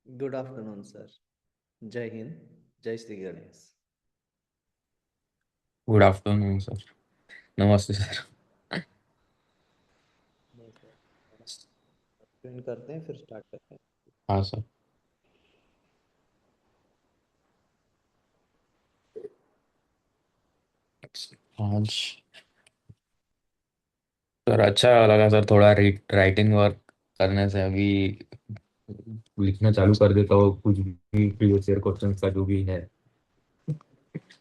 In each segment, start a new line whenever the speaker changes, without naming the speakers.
Good afternoon sir. जय हिंद। जय Shri Ganesh.
Good afternoon sir. नमस्ते सर।
नहीं सर, ज्वाइन करते हैं फिर स्टार्ट करते हैं।
हाँ सर। आज सर अच्छा लगा सर, थोड़ा राइटिंग वर्क करने से। अभी लिखना चालू कर देता हूँ, कुछ भी प्रीवियस ईयर क्वेश्चन का जो भी है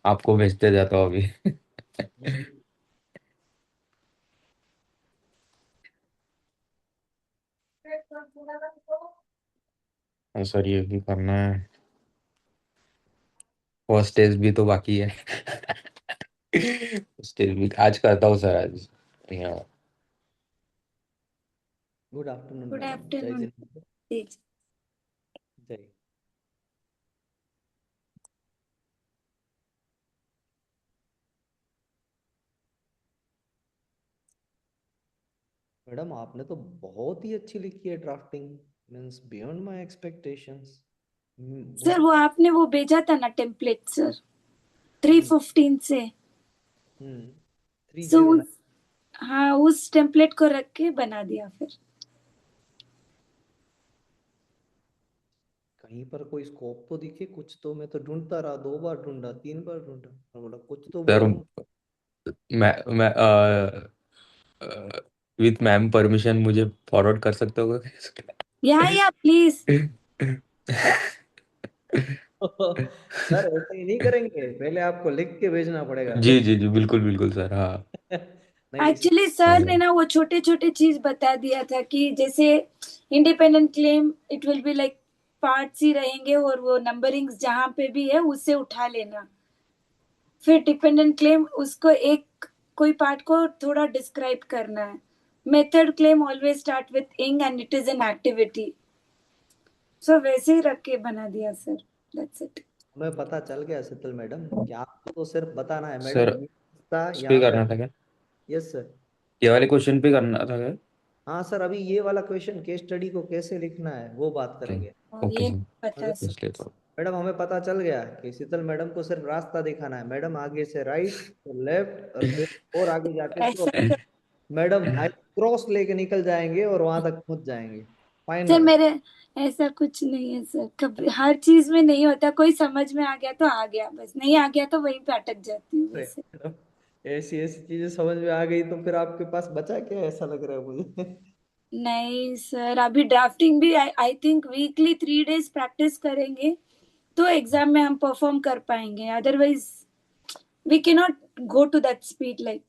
आपको भेजते जाता हूँ अभी। हाँ सर, ये भी करना है। फर्स्ट टेस्ट भी तो बाकी है। टेस्ट भी आज करता हूँ सर आज। यहाँ
गुड आफ्टरनून
गुड
मैडम। जय
आफ्टरनून।
जिनेन्द्र।
जी।
जय। मैडम आपने तो बहुत ही अच्छी लिखी है drafting. Means beyond my expectations.
Sir
मुझे।
वो आपने वो भेजा था ना टेम्पलेट सर,
हम्म
315 से।
हम्म। थ्री
सो
जीरो
उस,
नाइन
हाँ उस टेम्पलेट को रख के बना दिया फिर।
कहीं पर कोई स्कोप तो दिखे कुछ तो। मैं तो ढूंढता रहा, 2 बार ढूंढा, 3 बार ढूंढा, और बोला कुछ तो
सर,
बोलो।
मैं विथ मैम परमिशन मुझे फॉरवर्ड कर सकते हो?
या प्लीज।
सर ऐसे ही नहीं करेंगे, पहले आपको लिख के भेजना पड़ेगा
जी
फिर।
जी जी, बिल्कुल बिल्कुल सर, हाँ।
नहीं नहीं सर।
एक्चुअली
हाँ
सर ने
सर।
ना वो छोटे छोटे चीज बता दिया था कि जैसे independent claim it will be like parts ही रहेंगे, और वो नंबरिंग्स जहां पे भी है उससे उठा लेना। फिर डिपेंडेंट क्लेम उसको एक कोई पार्ट को थोड़ा डिस्क्राइब करना है। Method claim always start with ing and it is an activity. So वैसे ही रख के बना दिया सर। That's it.
हमें पता चल गया शीतल मैडम कि आपको तो सिर्फ बताना है
सर,
मैडम ये था
इस पे
यहाँ पे।
करना था क्या?
Yes sir.
ये वाले क्वेश्चन पे करना था क्या?
हाँ सर, अभी ये वाला क्वेश्चन केस स्टडी को कैसे लिखना है वो बात
ओके।
करेंगे।
ओके
ये
सर।
पता
मगर
है सर।
इसलिए तो।
मैडम हमें पता चल गया कि शीतल मैडम को सिर्फ रास्ता दिखाना है। मैडम आगे से राइट, फिर लेफ्ट, और फिर और आगे जाके तो
ऐसा तो
मैडम हाई क्रॉस लेके निकल जाएंगे और वहां तक पहुंच जाएंगे
सर
फाइनल।
मेरे ऐसा कुछ नहीं है सर। कभी हर चीज में नहीं होता, कोई समझ में आ गया तो आ गया, बस नहीं आ गया तो वहीं पे अटक जाती हूँ
अरे
वैसे।
मैडम, ऐसी ऐसी चीजें समझ में आ गई तो फिर आपके पास बचा क्या, ऐसा लग रहा है मुझे।
नहीं सर, अभी ड्राफ्टिंग भी I think weekly 3 days practice करेंगे तो एग्जाम में हम परफॉर्म कर पाएंगे। Otherwise we can not go to that speed like.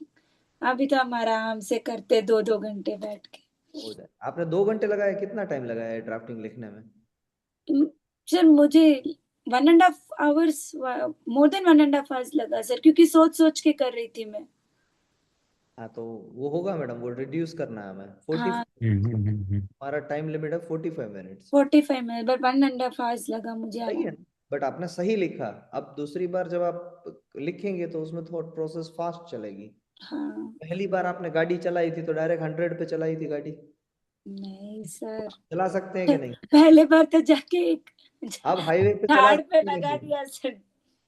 अभी तो हम आराम से करते 2-2 घंटे बैठ के।
हो जाए। आपने 2 घंटे लगाए, कितना टाइम लगाया है ड्राफ्टिंग लिखने में?
सर मुझे 1.5 आवर्स, मोर देन 1.5 आवर्स लगा सर, क्योंकि सोच सोच के कर रही थी मैं।
हाँ तो वो होगा मैडम, वो रिड्यूस करना है हमें 40।
हाँ
हम्म।
हमारा टाइम लिमिट है 45 मिनट्स।
45 मिनट, बट 1.5 आवर्स लगा मुझे
सही है
आराम।
ना? बट आपने सही लिखा। अब दूसरी बार जब आप लिखेंगे तो उसमें थोड़ा प्रोसेस फास्ट चलेगी।
हाँ।
पहली बार आपने गाड़ी चलाई थी तो डायरेक्ट 100 पे चलाई थी गाड़ी।
नहीं सर,
चला सकते हैं कि नहीं?
पहले बार तो जाके एक
आप हाईवे पे चला
झाड़ पे
सकते हैं कि
लगा
नहीं?
दिया sir.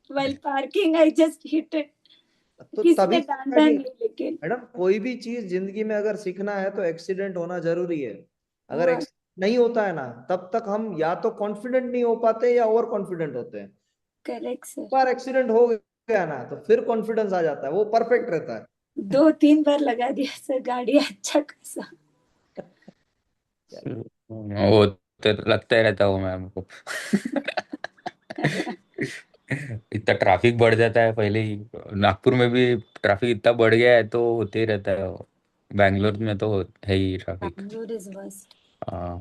While parking I just hit it.
तो
किसी
तभी
ने
सीखा
डांटा
कि
नहीं लेकिन।
मैडम कोई भी चीज जिंदगी में अगर सीखना है तो एक्सीडेंट होना जरूरी है। अगर
वो
एक्सीडेंट नहीं होता है ना, तब तक हम या तो कॉन्फिडेंट नहीं हो पाते या ओवर कॉन्फिडेंट होते हैं।
Correct sir.
बार एक्सीडेंट हो गया ना तो फिर कॉन्फिडेंस आ जाता है, वो परफेक्ट रहता
2-3 बार लगा दिया सर गाड़ी अच्छा खासा।
है।
वो तो लगता ही रहता हूँ मैम को। इतना ट्रैफिक बढ़ जाता है पहले ही। नागपुर में भी ट्रैफिक इतना बढ़ गया है तो होते ही रहता है। बैंगलोर में तो है ही ट्रैफिक।
Bangalore is worst.
हाँ।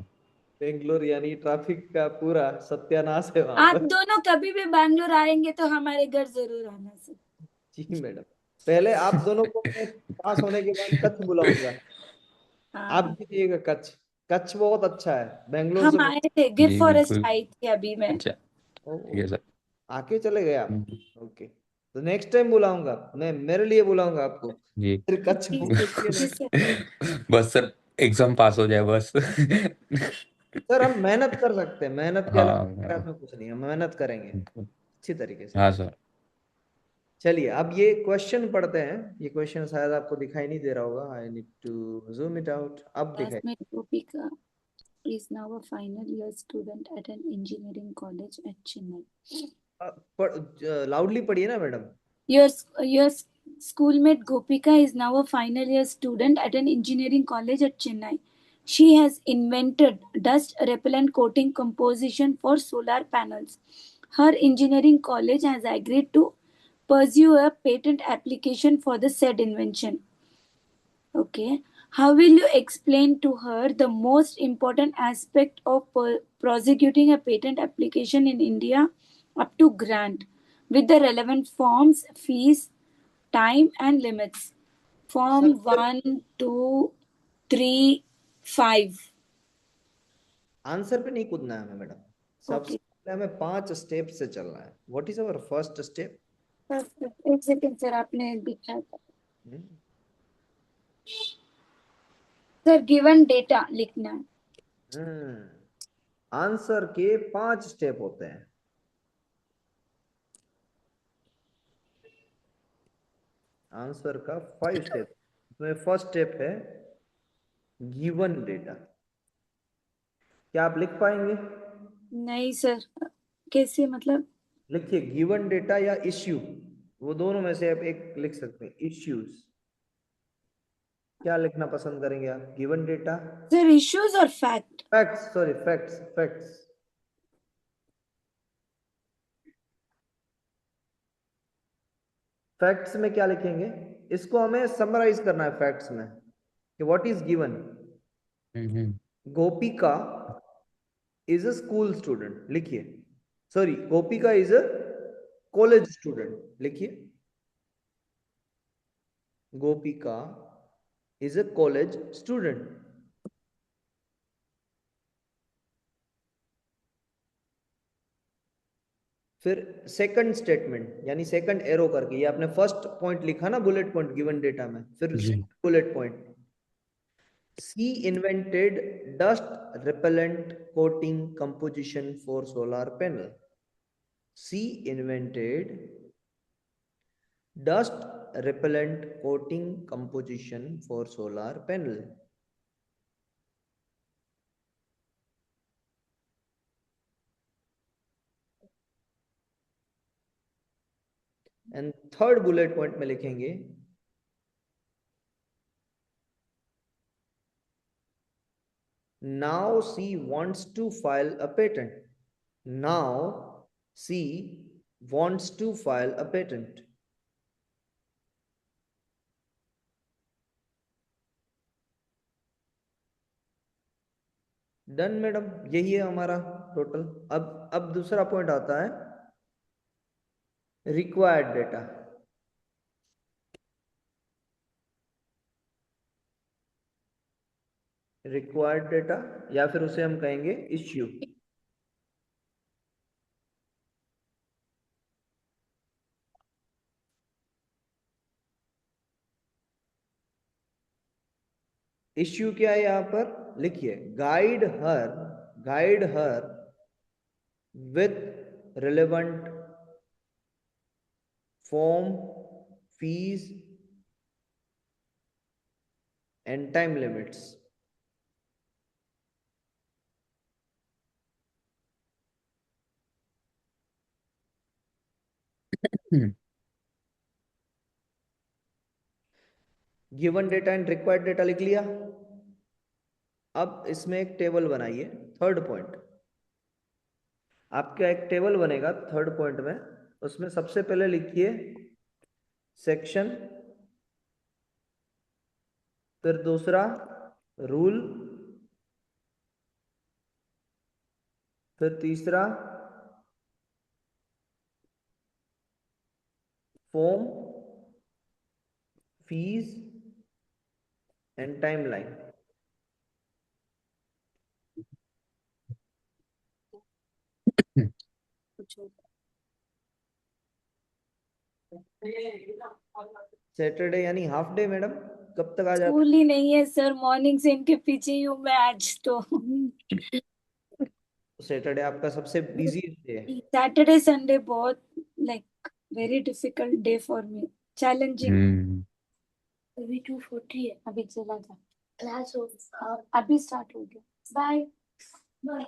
बेंगलोर यानी ट्रैफिक का पूरा सत्यानाश है वहां
आप
पर।
दोनों कभी भी बैंगलोर आएंगे तो हमारे घर जरूर आना सर।
जी मैडम। पहले आप दोनों को मैं पास होने के बाद कच्छ बुलाऊंगा। आप
हाँ।
भी जाइएगा कच्छ। कच्छ बहुत अच्छा है बेंगलोर से
हम
बहुत।
आए थे, गिर
जी
फॉरेस्ट
बिल्कुल।
आई थी अभी मैं।
अच्छा।
ओ,
ठीक है सर।
आके चले गए आप। ओके, तो नेक्स्ट टाइम बुलाऊंगा मैं, मेरे लिए बुलाऊंगा आपको,
जी।
फिर कच्छ
जी
घूमने के लिए
जी
नहीं।
सर।
बस सर, एग्जाम पास हो जाए बस।
सर हम मेहनत कर सकते हैं, मेहनत के अलावा हमारे हाथ
हाँ
में कुछ नहीं है, हम मेहनत करेंगे अच्छी तरीके से।
हाँ सर।
चलिए अब ये क्वेश्चन पढ़ते हैं। ये क्वेश्चन शायद आपको दिखाई नहीं दे रहा होगा, I need to zoom it out, अब दिखाई।
Classmate Gopika is now a final year student at an engineering college at Chennai.
Loudly पढ़िए ना madam.
Your schoolmate Gopika is now a final year student at an engineering college at Chennai. She has invented dust repellent coating composition for solar panels. Her engineering college has agreed to pursue a patent application for the said invention. Okay. How will you explain to her the most important aspect of prosecuting a patent application in India up to grant with the relevant forms, fees, time, and limits? Form
सबसे
1, 2, 3, 5.
Answer पे नहीं कूदना है हमें madam. सबसे
Okay.
पहले हमें 5 step से चलना है। What is our first step?
एक सेकंड सर, आपने दिखा था सर, गिवन डेटा लिखना है।
आंसर के 5 स्टेप होते हैं। आंसर का 5 स्टेप। इसमें फर्स्ट स्टेप है गिवन डेटा। क्या आप लिख पाएंगे?
नहीं सर, कैसे मतलब?
लिखिए गिवन डेटा या इश्यू, वो दोनों में से आप एक लिख सकते हैं। इश्यूज क्या लिखना पसंद करेंगे आप? गिवन डेटा,
सर इश्यूज और fact?
Facts, sorry facts, facts. Facts में क्या लिखेंगे? इसको हमें समराइज करना है फैक्ट्स में कि what is given.
Hmm.
Gopika is a school student, लिखिए। Sorry, Gopika is a college student, लिखिए। Gopika is a college student. फिर सेकंड स्टेटमेंट यानी सेकंड एरो करके, ये आपने फर्स्ट पॉइंट लिखा ना बुलेट पॉइंट गिवन डेटा में, फिर
जी।
Bullet point, she invented dust repellent coating composition for solar panel. She invented dust repellent coating composition for solar panel. And third bullet point में लिखेंगे now she wants to file a patent. Now she wants to file a patent. Done madam, यही है हमारा total. अब दूसरा point आता है required data. Required data या फिर उसे हम कहेंगे इश्यू। इश्यू क्या है यहां पर? लिखिए guide her with relevant form, fees and time limits. Given data and required data लिख लिया। अब इसमें एक टेबल बनाइए। थर्ड पॉइंट आपका एक टेबल बनेगा थर्ड पॉइंट में। उसमें सबसे पहले लिखिए सेक्शन, फिर दूसरा रूल, फिर तीसरा form, fees and timeline. Saturday यानी हाफ डे मैडम, कब तक आ जाते?
स्कूल ही नहीं है सर, मॉर्निंग से इनके पीछे ही हूँ मैं आज तो।
सैटरडे आपका सबसे बिजी डे है।
सैटरडे संडे बहुत like very difficult day for me, challenging.
Hmm.
अभी 2:40 है, अभी चला जा क्लास हो, अभी स्टार्ट हो गया। Bye bye.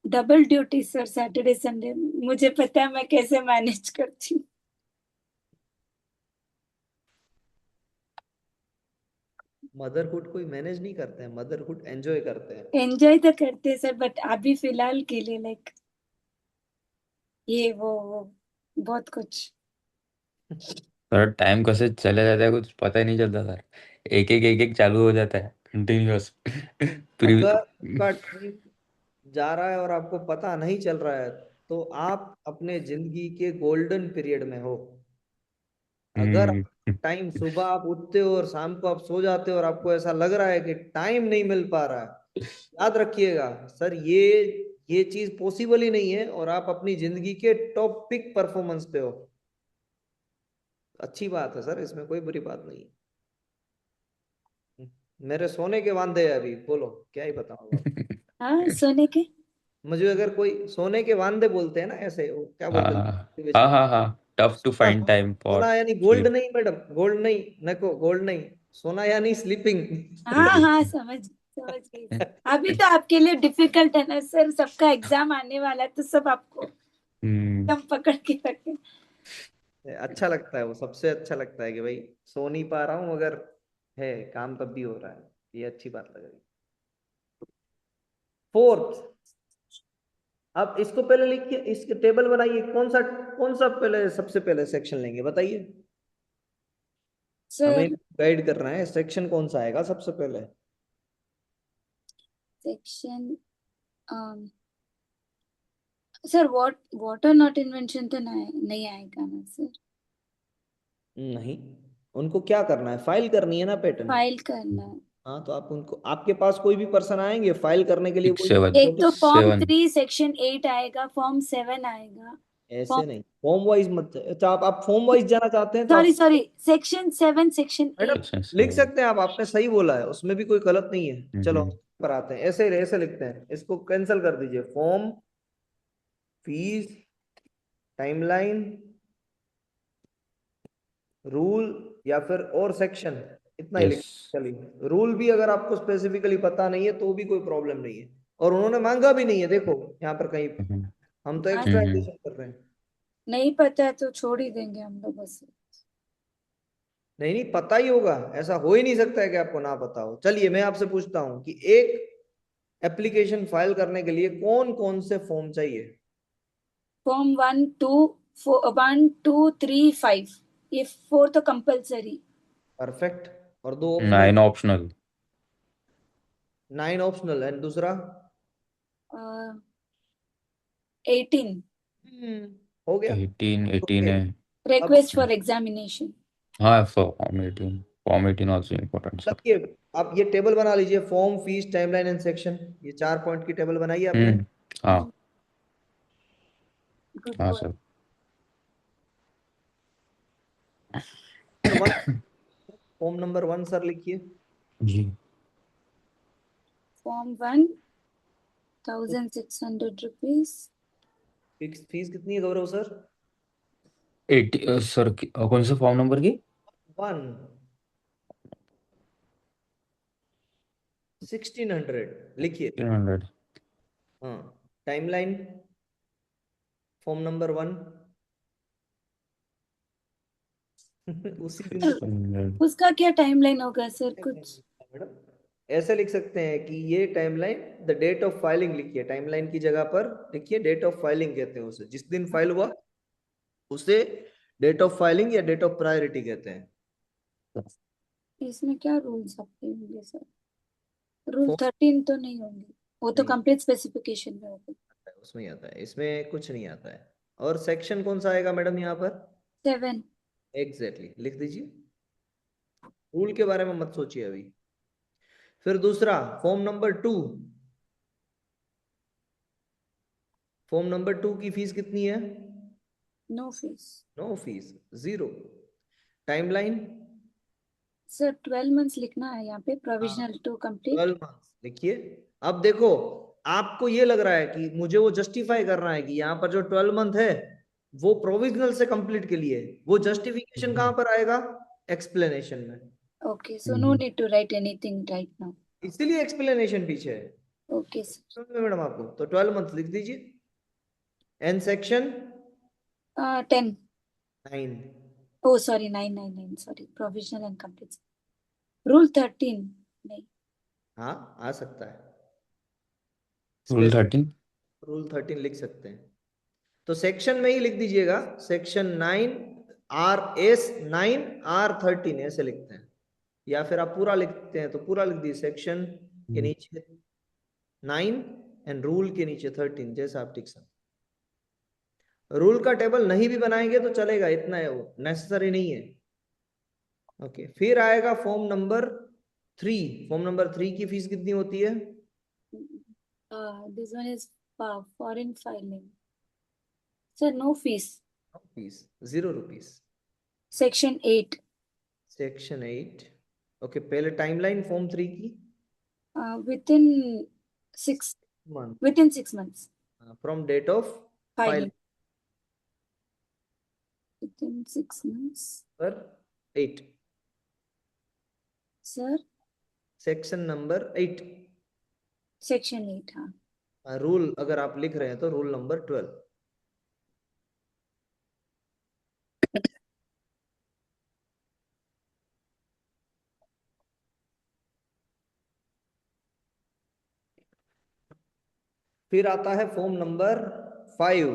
Double duty sir, Saturday Sunday, मुझे पता है मैं कैसे मैनेज करती हूँ।
मदरहुड कोई मैनेज नहीं करते हैं, मदरहुड एंजॉय करते हैं।
एंजॉय तो करते हैं सर, बट अभी फिलहाल के लिए लाइक ये वो बहुत कुछ।
सर टाइम कैसे चले जाता है कुछ पता ही नहीं चलता सर। एक एक चालू हो जाता है कंटिन्यूअस।
अगर
फिर
आपका टाइम जा रहा है और आपको पता नहीं चल रहा है, तो आप अपने जिंदगी के गोल्डन पीरियड में हो। अगर
हम्म।
टाइम सुबह आप उठते हो और शाम को आप सो जाते हो और आपको ऐसा लग रहा है कि टाइम नहीं मिल पा रहा है, याद रखिएगा सर, ये चीज पॉसिबल ही नहीं है, और आप अपनी जिंदगी के टॉप पिक परफॉर्मेंस पे हो। अच्छी बात है सर, इसमें कोई बुरी बात नहीं है। मेरे सोने के वांदे हैं अभी, बोलो क्या ही बताऊं अब।
हाँ, सोने के।
मुझे अगर कोई सोने के वांदे बोलते हैं ना, ऐसे वो क्या बोलते हैं
हाँ हाँ
motivation में,
हाँ हाँ। टफ टू
सोना
फाइंड टाइम फॉर
सोना यानी गोल्ड
स्लीप।
नहीं मैडम, गोल्ड नहीं, नको गोल्ड नहीं, सोना यानी स्लीपिंग।
हाँ हाँ, समझ गई। अभी तो आपके लिए डिफिकल्ट है ना सर, सबका एग्जाम आने वाला है तो सब आपको
हम्म।
एकदम पकड़ के रखे।
अच्छा लगता है वो, सबसे अच्छा लगता है कि भाई सो नहीं पा रहा हूँ मगर है काम तब भी हो रहा है, ये अच्छी बात लग रही। फोर्थ, अब इसको पहले लिखिए, इसके टेबल बनाइए, कौन सा पहले सबसे पहले सेक्शन लेंगे बताइए। हमें
सर
गाइड करना है, सेक्शन कौन सा आएगा सबसे पहले।
Section, sir water not invention तो नहीं आएगा ना सर?
नहीं, उनको क्या करना है, फाइल करनी है ना पैटर्न।
फाइल करना है।
हाँ तो आप उनको, आपके पास कोई भी पर्सन आएंगे फाइल करने के लिए,
सिक्स
कोई
सेवन
एक तो फॉर्म
सेवन
3 सेक्शन 8 आएगा, फॉर्म 7 आएगा।
ऐसे
फॉर्म,
नहीं, फॉर्म वाइज मत, अच्छा आप फॉर्म वाइज जाना चाहते हैं तो
सॉरी
आप,
सॉरी, सेक्शन 7 सेक्शन
मैडम
8।
लिख सकते हैं आप, आपने सही बोला है, उसमें भी कोई गलत नहीं है। चलो
हम्म।
पर आते हैं, ऐसे ऐसे लिखते हैं, इसको कैंसिल कर दीजिए, फॉर्म, फीस, टाइमलाइन, रूल, या फिर और सेक्शन, इतना ही
यस।
लिख। चलिए, रूल भी अगर आपको स्पेसिफिकली पता नहीं है तो भी कोई प्रॉब्लम नहीं है, और उन्होंने मांगा भी नहीं है, देखो यहाँ पर कहीं,
हम्म।
हम तो
हाँ,
एक्स्ट्रा एडिशन कर रहे हैं।
नहीं पता है तो छोड़ ही देंगे हम लोग बस।
नहीं नहीं, पता ही होगा, ऐसा हो ही नहीं सकता है कि आपको ना पता हो। चलिए मैं आपसे पूछता हूँ कि एक एप्लीकेशन फाइल करने के लिए कौन कौन से फॉर्म चाहिए।
फॉर्म 1 2 1 2 3 5, ये 4 तो कंपलसरी।
परफेक्ट, और दो ऑप्शनल।
9 ऑप्शनल।
9 ऑप्शनल है, दूसरा
18,
हो गया।
18
ओके,
है।
अब
रिक्वेस्ट फॉर एग्जामिनेशन।
हाँ फॉर्म 18 ऑल्सो इम्पोर्टेंट सर।
ये आप ये टेबल बना लीजिए, form, fees, timeline and section, ये 4 पॉइंट की टेबल बनाइए आपने।
हम्म। हाँ
गुड
हाँ
boy.
Sir.
Number one, form number 1 sir लिखिए।
जी।
Form 1 1600 rupees.
फिक्स फीस कितनी है गौरव सर।
80 सर कौन से फॉर्म नंबर की?
1, 1600 लिखिए।
300।
हाँ, टाइमलाइन, फॉर्म नंबर 1 उसी दिन तो,
उसका क्या टाइमलाइन होगा सर कुछ?
मैडम ऐसे लिख सकते हैं कि ये timeline, the date of filing लिखिए, टाइमलाइन की जगह पर लिखिए डेट ऑफ फाइलिंग, कहते हैं उसे, जिस दिन फाइल हुआ उसे डेट ऑफ फाइलिंग या डेट ऑफ प्रायोरिटी कहते हैं।
इसमें क्या रूल्स आपके होंगे सर? रूल
फॉर्म
13 तो नहीं होंगे, वो तो
नहीं
कंप्लीट स्पेसिफिकेशन में होगा।
आता है, उसमें ही आता है, इसमें कुछ नहीं आता है। और सेक्शन कौन सा आएगा मैडम यहाँ पर।
7।
एग्जैक्टली लिख दीजिए, रूल के बारे में मत सोचिए अभी। फिर दूसरा, फॉर्म नंबर 2, फॉर्म नंबर 2 की फीस कितनी है।
No fees.
No fees, zero. Timeline,
sir 12 months लिखना है यहाँ पे, प्रोविजनल टू कंप्लीट।
12 मंथ्स लिखिए। अब देखो, आपको ये लग रहा है कि मुझे वो जस्टिफाई करना है कि यहाँ पर जो 12 मंथ है वो प्रोविजनल से कंप्लीट के लिए है। वो जस्टिफिकेशन कहाँ पर आएगा? एक्सप्लेनेशन में।
Okay, so no need to write anything right now.
इसीलिए एक्सप्लेनेशन पीछे है।
Okay sir.
समझ में मैडम आपको? तो 12 मंथ लिख दीजिए। In section
10।
9।
Oh sorry, 9 sorry, provisional and complete. Rule 13 नहीं।
हाँ, आ सकता है।
रूल 13।
रूल 13 लिख सकते हैं। तो सेक्शन में ही लिख दीजिएगा, सेक्शन 9 RS 9 R 13 ऐसे लिखते हैं। या फिर आप पूरा लिखते हैं तो पूरा लिख दीजिए, सेक्शन के नीचे 9 एंड रूल के नीचे 13, जैसा आप लिख सकते। रूल का टेबल नहीं भी बनाएंगे तो चलेगा, इतना है, वो नेसेसरी नहीं है। ओके, फिर आएगा फॉर्म नंबर 3। फॉर्म नंबर 3 की फीस कितनी होती है?
This one is foreign filing. Sir no fees.
Fees 0 rupees.
Section 8
section 8। Okay, पहले टाइमलाइन फॉर्म 3 की।
Within 6
month
within 6 months
from date of file
filing within 6 months।
पर 8।
Sir
section number 8।
Section 8, हाँ।
Rule अगर आप लिख रहे हैं तो रूल नंबर 12। फिर आता है फॉर्म नंबर 5।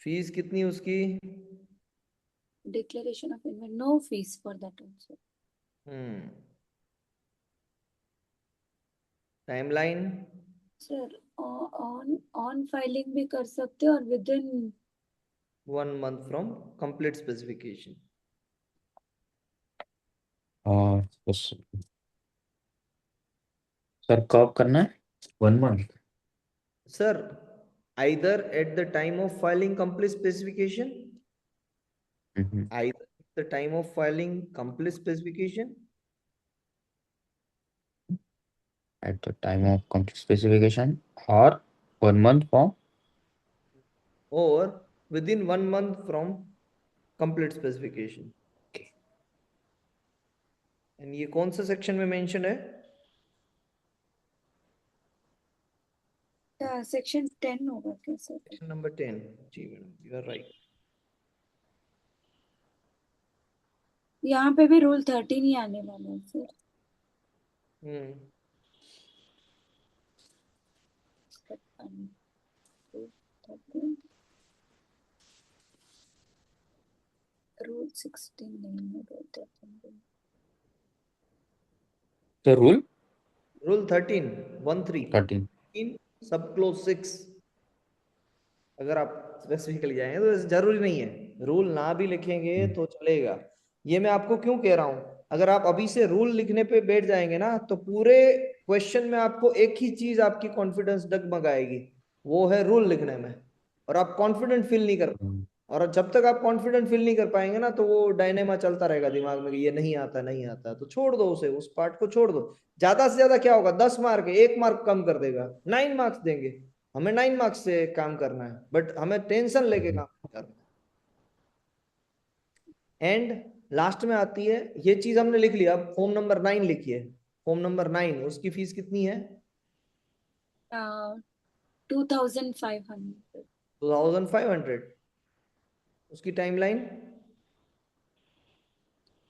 फीस कितनी उसकी?
Declaration of invent, no fees for that also.
Hmm. Timeline
sir on on filing भी कर सकते हैं और within
1 month from complete specification.
और सर कब करना है? 1 month.
Sir either at the time of filing complete specification, either at the time of filing complete specification,
at the time of complete specification or 1 month from
और within 1 month from complete specification. And ये कौन सा section में mention है?
Section 10 होगा क्या sir?
Section number 10। जी madam, you are right.
यहाँ पे भी रूल 13 ही आने वाला है सर।
हम्म।
रूल 16 नहीं है, रूल 13।
the rule
rule 13 1 3
13।
सब क्लोज 6। अगर आप स्पेसिफिकली जाएंगे तो जरूरी नहीं है, रूल ना भी लिखेंगे तो चलेगा। ये मैं आपको क्यों कह रहा हूं, अगर आप अभी से रूल लिखने पे बैठ जाएंगे ना तो पूरे क्वेश्चन में आपको एक ही चीज आपकी कॉन्फिडेंस डगमगाएगी, वो है रूल लिखने में। और आप कॉन्फिडेंट फील नहीं कर, और जब तक आप कॉन्फिडेंट फील नहीं कर पाएंगे ना तो वो डायनेमा चलता रहेगा दिमाग में कि ये नहीं आता नहीं आता, तो छोड़ दो उसे, उस पार्ट को छोड़ दो। ज्यादा से ज्यादा क्या होगा, 10 मार्क है, 1 मार्क कम कर देगा, 9 मार्क्स देंगे। हमें 9 मार्क्स से काम करना है, बट हमें टेंशन लेके काम करना है। एंड लास्ट में आती है, ये चीज हमने लिख लिया, अब फॉर्म नंबर 9 लिखिए। फॉर्म नंबर 9 उसकी फीस कितनी है?
2500।
2500। उसकी timeline?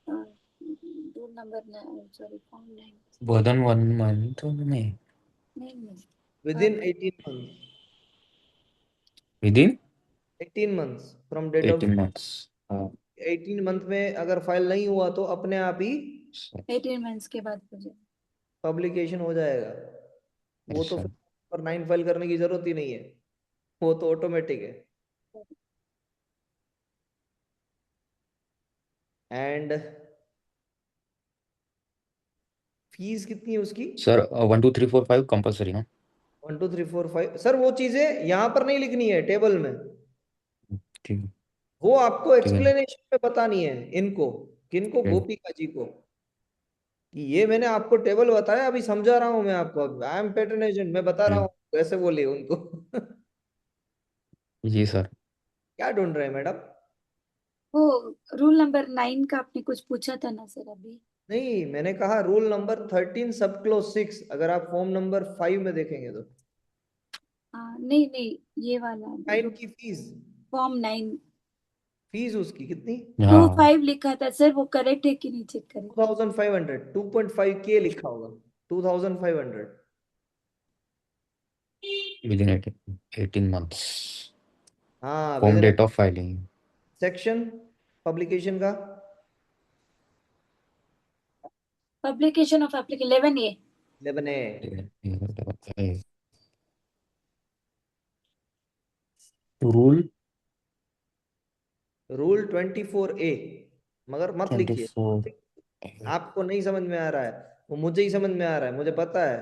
Rule number, sorry, form 9।
more than 1 month में
नहीं,
विद इन 18 month.
within
18 months from date of.
18 months।
18 month में अगर फाइल नहीं हुआ तो अपने आप ही
18 मंथ्स के बाद हो जाए।
पब्लिकेशन हो जाएगा। वो तो
ऐसा।
फिर पर 9 फाइल करने की जरूरत ही नहीं है, वो तो ऑटोमेटिक है। एंड फीस कितनी है उसकी?
सर 1 2 3 4 5 कंपलसरी ना?
1 2 3 4 5 सर वो चीजें यहाँ पर नहीं लिखनी है टेबल में।
ठीक।
वो आपको
ठीक है।
एक्सप्लेनेशन में बतानी है इनको, किनको,
ठीक।
गोपिका जी को, कि ये मैंने आपको टेबल बताया, अभी समझा रहा हूँ मैं आपको, आई एम पैटर्न एजेंट, मैं बता रहा
ठीक।
हूँ, ऐसे बोलिए उनको।
जी सर।
क्या ढूंढ रहे हैं मैडम?
वो रूल नंबर 9 का आपने कुछ पूछा था ना सर अभी।
नहीं, मैंने कहा रूल नंबर 13 सब क्लोज 6, अगर आप फॉर्म नंबर 5 में देखेंगे तो
हाँ नहीं नहीं, ये वाला
9 की फीस,
फॉर्म 9।
फीस उसकी कितनी?
टू
हाँ।
फाइव लिखा था सर, वो करेक्ट है कि नहीं चेक करें।
2500, 2.5 के लिखा होगा, 2500।
With in 18 months।
हाँ
form
with,
date of filing.
Section publication का
publication of application 11A।
11A।
Rule
rule 24A, मगर मत
ट्वेंटी
लिखिए,
फोर
आपको नहीं समझ में आ रहा है, वो मुझे ही समझ में आ रहा है, मुझे पता है,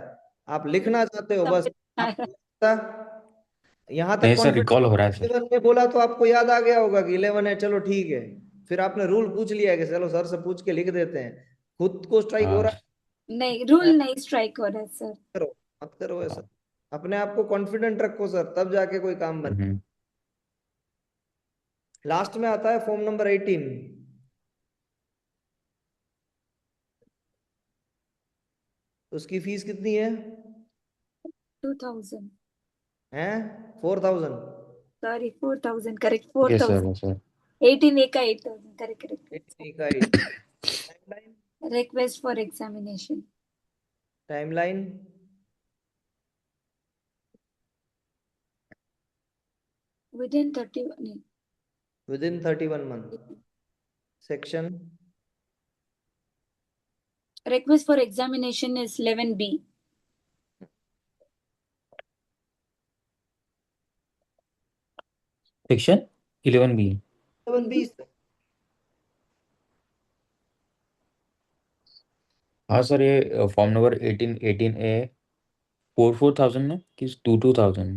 आप लिखना चाहते हो बस।
समझ आ रहा
आपको पता, यहाँ तक
नहीं सर, रिकॉल हो रहा है
कॉन्फिडेंस,
सर।
11 में बोला तो आपको याद आ गया होगा कि 11 है, चलो ठीक है। फिर आपने रूल पूछ लिया कि चलो सर से पूछ के लिख देते हैं, खुद को स्ट्राइक हो
हाँ।
रहा
है। नहीं, रूल
है,
नहीं स्ट्राइक हो रहा है सर।
करो, मत करो ऐसा, अपने आप को कॉन्फिडेंट रखो सर, तब जाके कोई काम बने।
हम्म।
लास्ट में आता है फॉर्म नंबर 18, उसकी फीस कितनी है?
2000।
हैं? 4000?
Sorry 4000, correct
yes sir,
4000।
Yes sir.
18A का 8000, करेक्ट करेक्ट।
का 8। Timeline,
request for examination
timeline
with in 30 नहीं।
विद इन 31 month, section
request for examination is 11B।
Section 11B।
7 20।
हाँ सर, ये फॉर्म नंबर 18 ए 4,000 ना कि 2,000?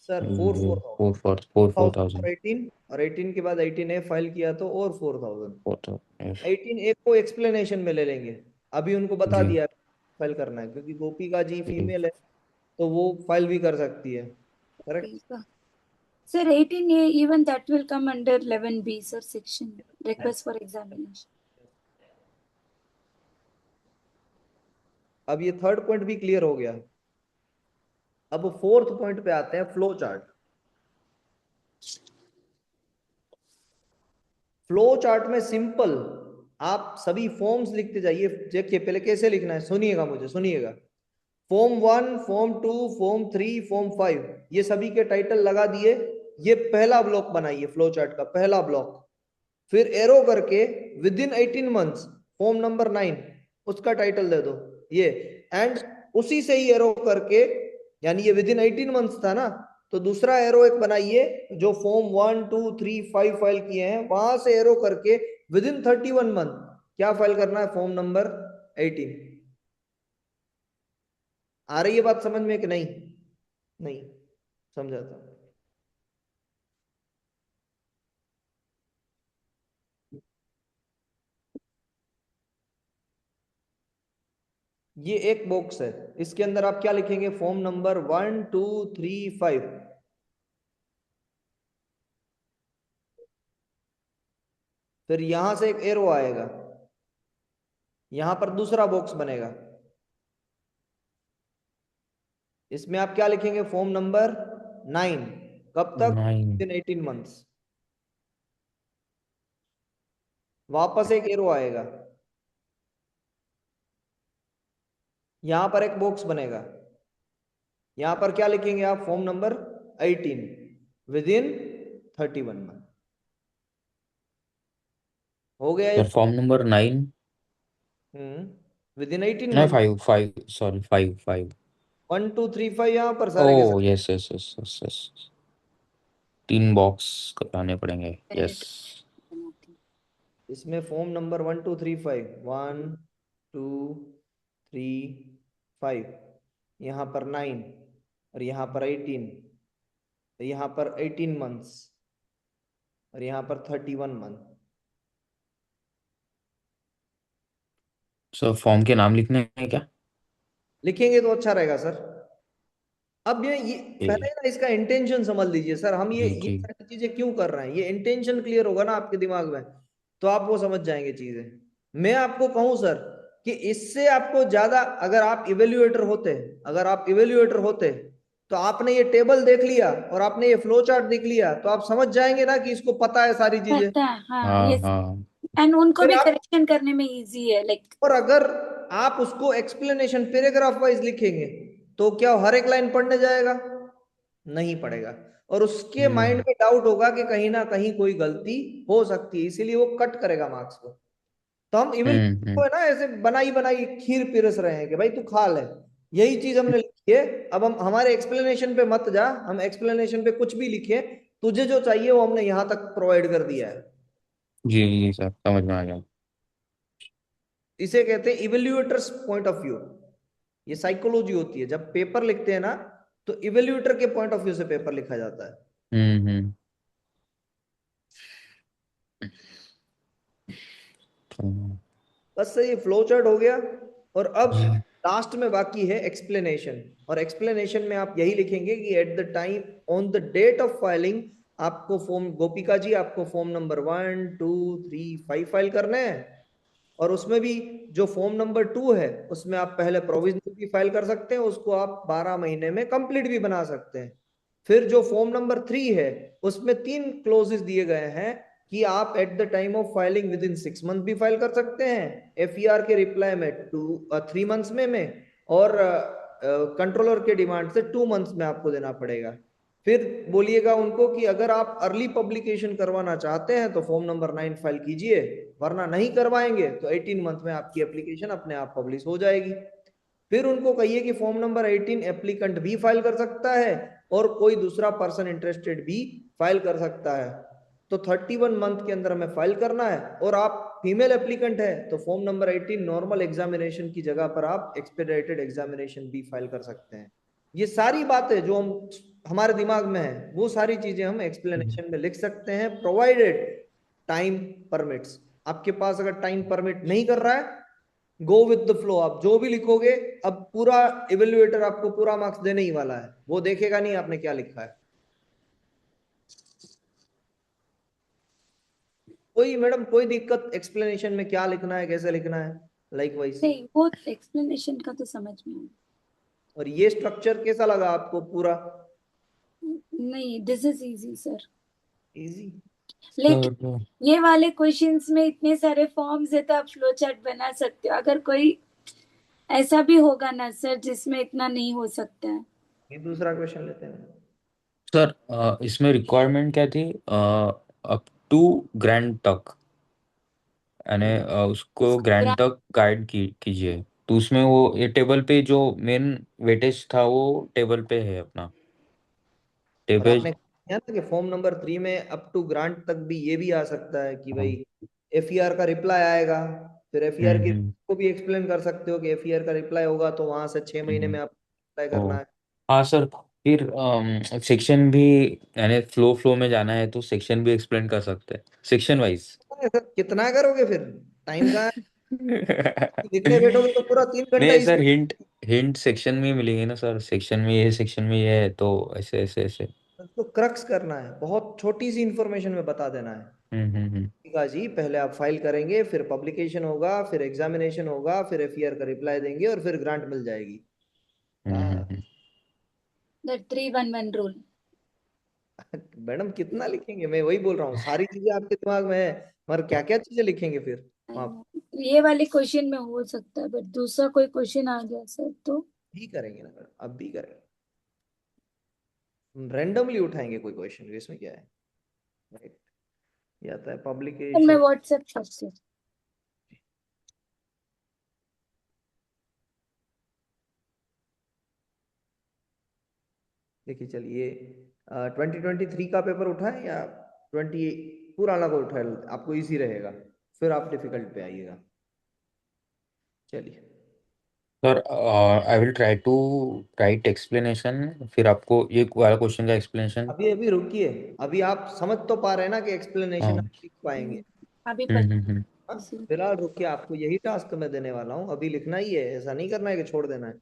सर 4,000,
4,000।
18, और 18 के बाद 18A फाइल किया तो और 4000।
4,000।
18A को एक्सप्लेनेशन में ले लेंगे, अभी उनको बता
जी।
दिया फाइल करना है, क्योंकि गोपिका जी
जी।
फीमेल है, तो वो फाइल भी कर सकती है, correct.
Sir, 18A, even that will come under 11B, sir, section. Request for examination.
अब ये थर्ड पॉइंट भी क्लियर हो गया, अब फोर्थ पॉइंट पे आते हैं, फ्लो चार्ट। फ्लो चार्ट में सिंपल, आप सभी फॉर्म्स लिखते जाइए, देखिए पहले कैसे लिखना है, सुनिएगा, मुझे सुनिएगा। फॉर्म 1, फॉर्म 2, फॉर्म 3, फॉर्म 5, ये सभी के टाइटल लगा दिए, ये पहला ब्लॉक बनाइए फ्लो चार्ट का, पहला ब्लॉक। फिर एरो करके with in 18 months form number 9, उसका टाइटल दे दो ये, एंड उसी से ही एरो करके, यानी ये विद इन 18 मंथ्स था ना, तो दूसरा एरो एक बनाइए, जो फॉर्म 1 2 3 5 फाइल किए हैं वहां से एरो करके विद इन 31 मंथ क्या फाइल करना है, फॉर्म नंबर 18। आ रही है बात समझ में कि नहीं? नहीं समझाता, ये एक बॉक्स है, इसके अंदर आप क्या लिखेंगे, फॉर्म नंबर 1 2 3 5, फिर यहां से एक एरो आएगा, यहां पर दूसरा बॉक्स बनेगा, इसमें आप क्या लिखेंगे, फॉर्म नंबर 9, कब तक,
9।
इन 18 मंथ्स। वापस एक एरो आएगा, यहां पर एक बॉक्स बनेगा, यहां पर क्या लिखेंगे आप, form number 18, with in 31 month. हो गया ये?
Sir form number 9।
With in 18
नहीं,
मंथ
5 5, सॉरी, 5 5।
1 2 3 5 यहाँ पर
ओ
सारे के सारे।
Yes yes yes yes yes. 3 box कराने पड़ेंगे, यस।
इसमें फॉर्म नंबर 1 2 3 5, 1 2 3 5, यहाँ पर 9, और यहाँ पर 18, यहाँ पर 18 मंथ्स, और यहाँ पर 31 मंथ।
सर फॉर्म के नाम लिखने हैं क्या?
लिखेंगे तो अच्छा रहेगा सर। अब ये पहले
जी
ना इसका इंटेंशन समझ लीजिए सर, हम
जी
ये
जी।
सारी चीजें क्यों कर रहे हैं, ये इंटेंशन क्लियर होगा ना आपके दिमाग में, तो आप वो समझ जाएंगे चीजें। मैं आपको कहूं सर कि इससे आपको ज्यादा, अगर आप इवेल्युएटर होते, अगर आप इवेल्युएटर होते तो आपने ये टेबल देख लिया और आपने ये फ्लो चार्ट देख लिया तो आप समझ जाएंगे ना कि इसको पता है सारी चीजें।
पता है, हाँ
हाँ
यस।
हाँ।
एंड उनको
फिर
भी
आप,
करेक्शन करने में इजी है लाइक।
और अगर आप उसको एक्सप्लेनेशन पैराग्राफ वाइज लिखेंगे तो क्या हर एक लाइन पढ़ने जाएगा? नहीं पड़ेगा। और उसके माइंड
हम्म
में डाउट होगा कि कहीं ना कहीं कोई गलती हो सकती है, इसीलिए वो कट करेगा मार्क्स को। तो हम इवन को
हम्म।
है ना ऐसे बनाई बनाई खीर पिरस रहे हैं कि भाई तू खा ले, यही चीज हमने लिखी है। अब हम हमारे एक्सप्लेनेशन पे मत जा, हम एक्सप्लेनेशन पे कुछ भी लिखे, तुझे जो चाहिए वो हमने यहां तक प्रोवाइड कर दिया है।
जी जी सर, समझ में आ गया।
इसे कहते हैं इवेल्युएटर्स पॉइंट ऑफ व्यू। ये साइकोलॉजी होती है, जब पेपर लिखते हैं ना तो इवेल्युएटर के पॉइंट ऑफ व्यू से पेपर लिखा जाता है।
हम्म। तो-
बस ये फ्लो चार्ट हो गया। और अब लास्ट में बाकी है एक्सप्लेनेशन। और एक्सप्लेनेशन में आप यही लिखेंगे कि at the time, on the date of filing, आपको फॉर्म, गोपिका जी आपको फॉर्म नंबर 1 2 3 5 फाइल करने हैं। और उसमें भी जो फॉर्म नंबर 2 है उसमें आप पहले प्रोविजनल भी फाइल कर सकते हैं, उसको आप 12 महीने में कंप्लीट भी बना सकते हैं। फिर जो फॉर्म नंबर 3 है उसमें 3 क्लोजेस दिए गए हैं कि आप eight the time of filing with in 6 month भी फाइल कर सकते हैं, एफईआर के रिप्लाई में 3 मंथ्स में और कंट्रोलर के डिमांड से 2 मंथ्स में आपको देना पड़ेगा। फिर बोलिएगा उनको कि अगर आप अर्ली पब्लिकेशन करवाना चाहते हैं तो फॉर्म नंबर 9 फाइल कीजिए, वरना नहीं करवाएंगे तो 18 मंथ में आपकी एप्लीकेशन अपने आप पब्लिश हो जाएगी। फिर उनको कहिए कि फॉर्म नंबर 18 एप्लीकेंट भी फाइल कर सकता है और कोई दूसरा पर्सन इंटरेस्टेड भी फाइल कर सकता है। तो 31 मंथ के अंदर हमें फाइल करना है। और आप फीमेल एप्लीकेंट है तो फॉर्म नंबर 18 नॉर्मल एग्जामिनेशन की जगह पर आप एक्सपेडिटेड एग्जामिनेशन भी फाइल कर सकते हैं। ये सारी बातें जो हम हमारे दिमाग में है वो सारी चीजें हम एक्सप्लेनेशन में लिख सकते हैं, प्रोवाइडेड टाइम परमिट्स। आपके पास अगर टाइम परमिट नहीं कर रहा है, गो विद द फ्लो, आप जो भी लिखोगे, अब पूरा इवेल्युएटर आपको पूरा मार्क्स देने ही वाला है, वो देखेगा नहीं आपने क्या लिखा है। कोई मैडम कोई दिक्कत एक्सप्लेनेशन में क्या लिखना है कैसे लिखना है, लाइक वाइज।
नहीं, वो एक्सप्लेनेशन का तो समझ में आया।
और ये स्ट्रक्चर कैसा लगा आपको पूरा?
नहीं, this is easy sir.
Easy.
लेकिन
सर
ये वाले क्वेश्चंस में इतने सारे फॉर्म्स है तो आप फ्लो चार्ट बना सकते हो। अगर कोई ऐसा भी होगा ना सर जिसमें इतना नहीं हो सकता है।
ये दूसरा क्वेश्चन लेते हैं।
सर इसमें रिक्वायरमेंट क्या थी? अप टू ग्रैंड तक, यानी उसको ग्रैंड तक गाइड कीजिए। तो उसमें वो ये टेबल पे जो मेन वेटेज था वो टेबल पे है अपना
और
टेबल।
आपने कहा ना कि फॉर्म नंबर 3 में अप टू ग्रांट तक भी ये भी आ सकता है कि
हाँ।
भाई एफईआर का रिप्लाई आएगा। फिर एफईआर की
हम्म।
को भी एक्सप्लेन कर सकते हो कि एफईआर का रिप्लाई होगा तो वहां से 6 महीने
हम्म।
में आप अप्लाई
ओ
करना है।
हाँ सर। फिर सेक्शन भी, यानी फ्लो फ्लो में जाना है तो सेक्शन भी एक्सप्लेन कर सकते हैं सेक्शन वाइज।
अरे सर कितना करोगे फिर, टाइम का लिखने बैठोगे तो पूरा 3 घंटा
नहीं
इसी।
सर, हिंट हिंट सेक्शन में मिलेंगे ना सर, सेक्शन में ये सेक्शन में ये है तो ऐसे ऐसे ऐसे।
तो क्रक्स करना है, बहुत छोटी सी इंफॉर्मेशन में बता देना है।
हम्म।
ठीक है जी, पहले आप फाइल करेंगे, फिर पब्लिकेशन होगा, फिर एग्जामिनेशन होगा, फिर एफईआर का रिप्लाई देंगे और फिर ग्रांट मिल जाएगी।
हम्म।
The 3-1-1 rule.
मैडम कितना लिखेंगे, मैं वही बोल रहा हूँ, सारी चीजें आपके दिमाग में है, मगर क्या क्या चीजें लिखेंगे फिर आप?
ये वाले क्वेश्चन में हो सकता है बट दूसरा कोई क्वेश्चन आ गया सर तो।
भी करेंगे ना मैडम, अब भी करेंगे, रैंडमली उठाएंगे कोई क्वेश्चन, इसमें क्या है। राइट, ये आता है
तो मैं
पब्लिकेशन।
व्हाट्सएप करती हूँ।
देखिए चलिए, 2023 का पेपर उठाएं या 20 पुराना को उठाए, आपको इजी रहेगा, फिर आप डिफिकल्ट पे आइएगा। चलिए।
Sir I will try to write explanation, फिर आपको ये वाला क्वेश्चन का एक्सप्लेनेशन।
अभी अभी रुकिए, अभी आप समझ तो पा रहे हैं ना कि एक्सप्लेनेशन
हाँ।
आप लिख पाएंगे।
अभी
हम्म।
हाँ, फिलहाल रुकिए, आपको यही टास्क मैं देने वाला हूँ, अभी लिखना ही है, ऐसा नहीं करना है कि छोड़ देना है।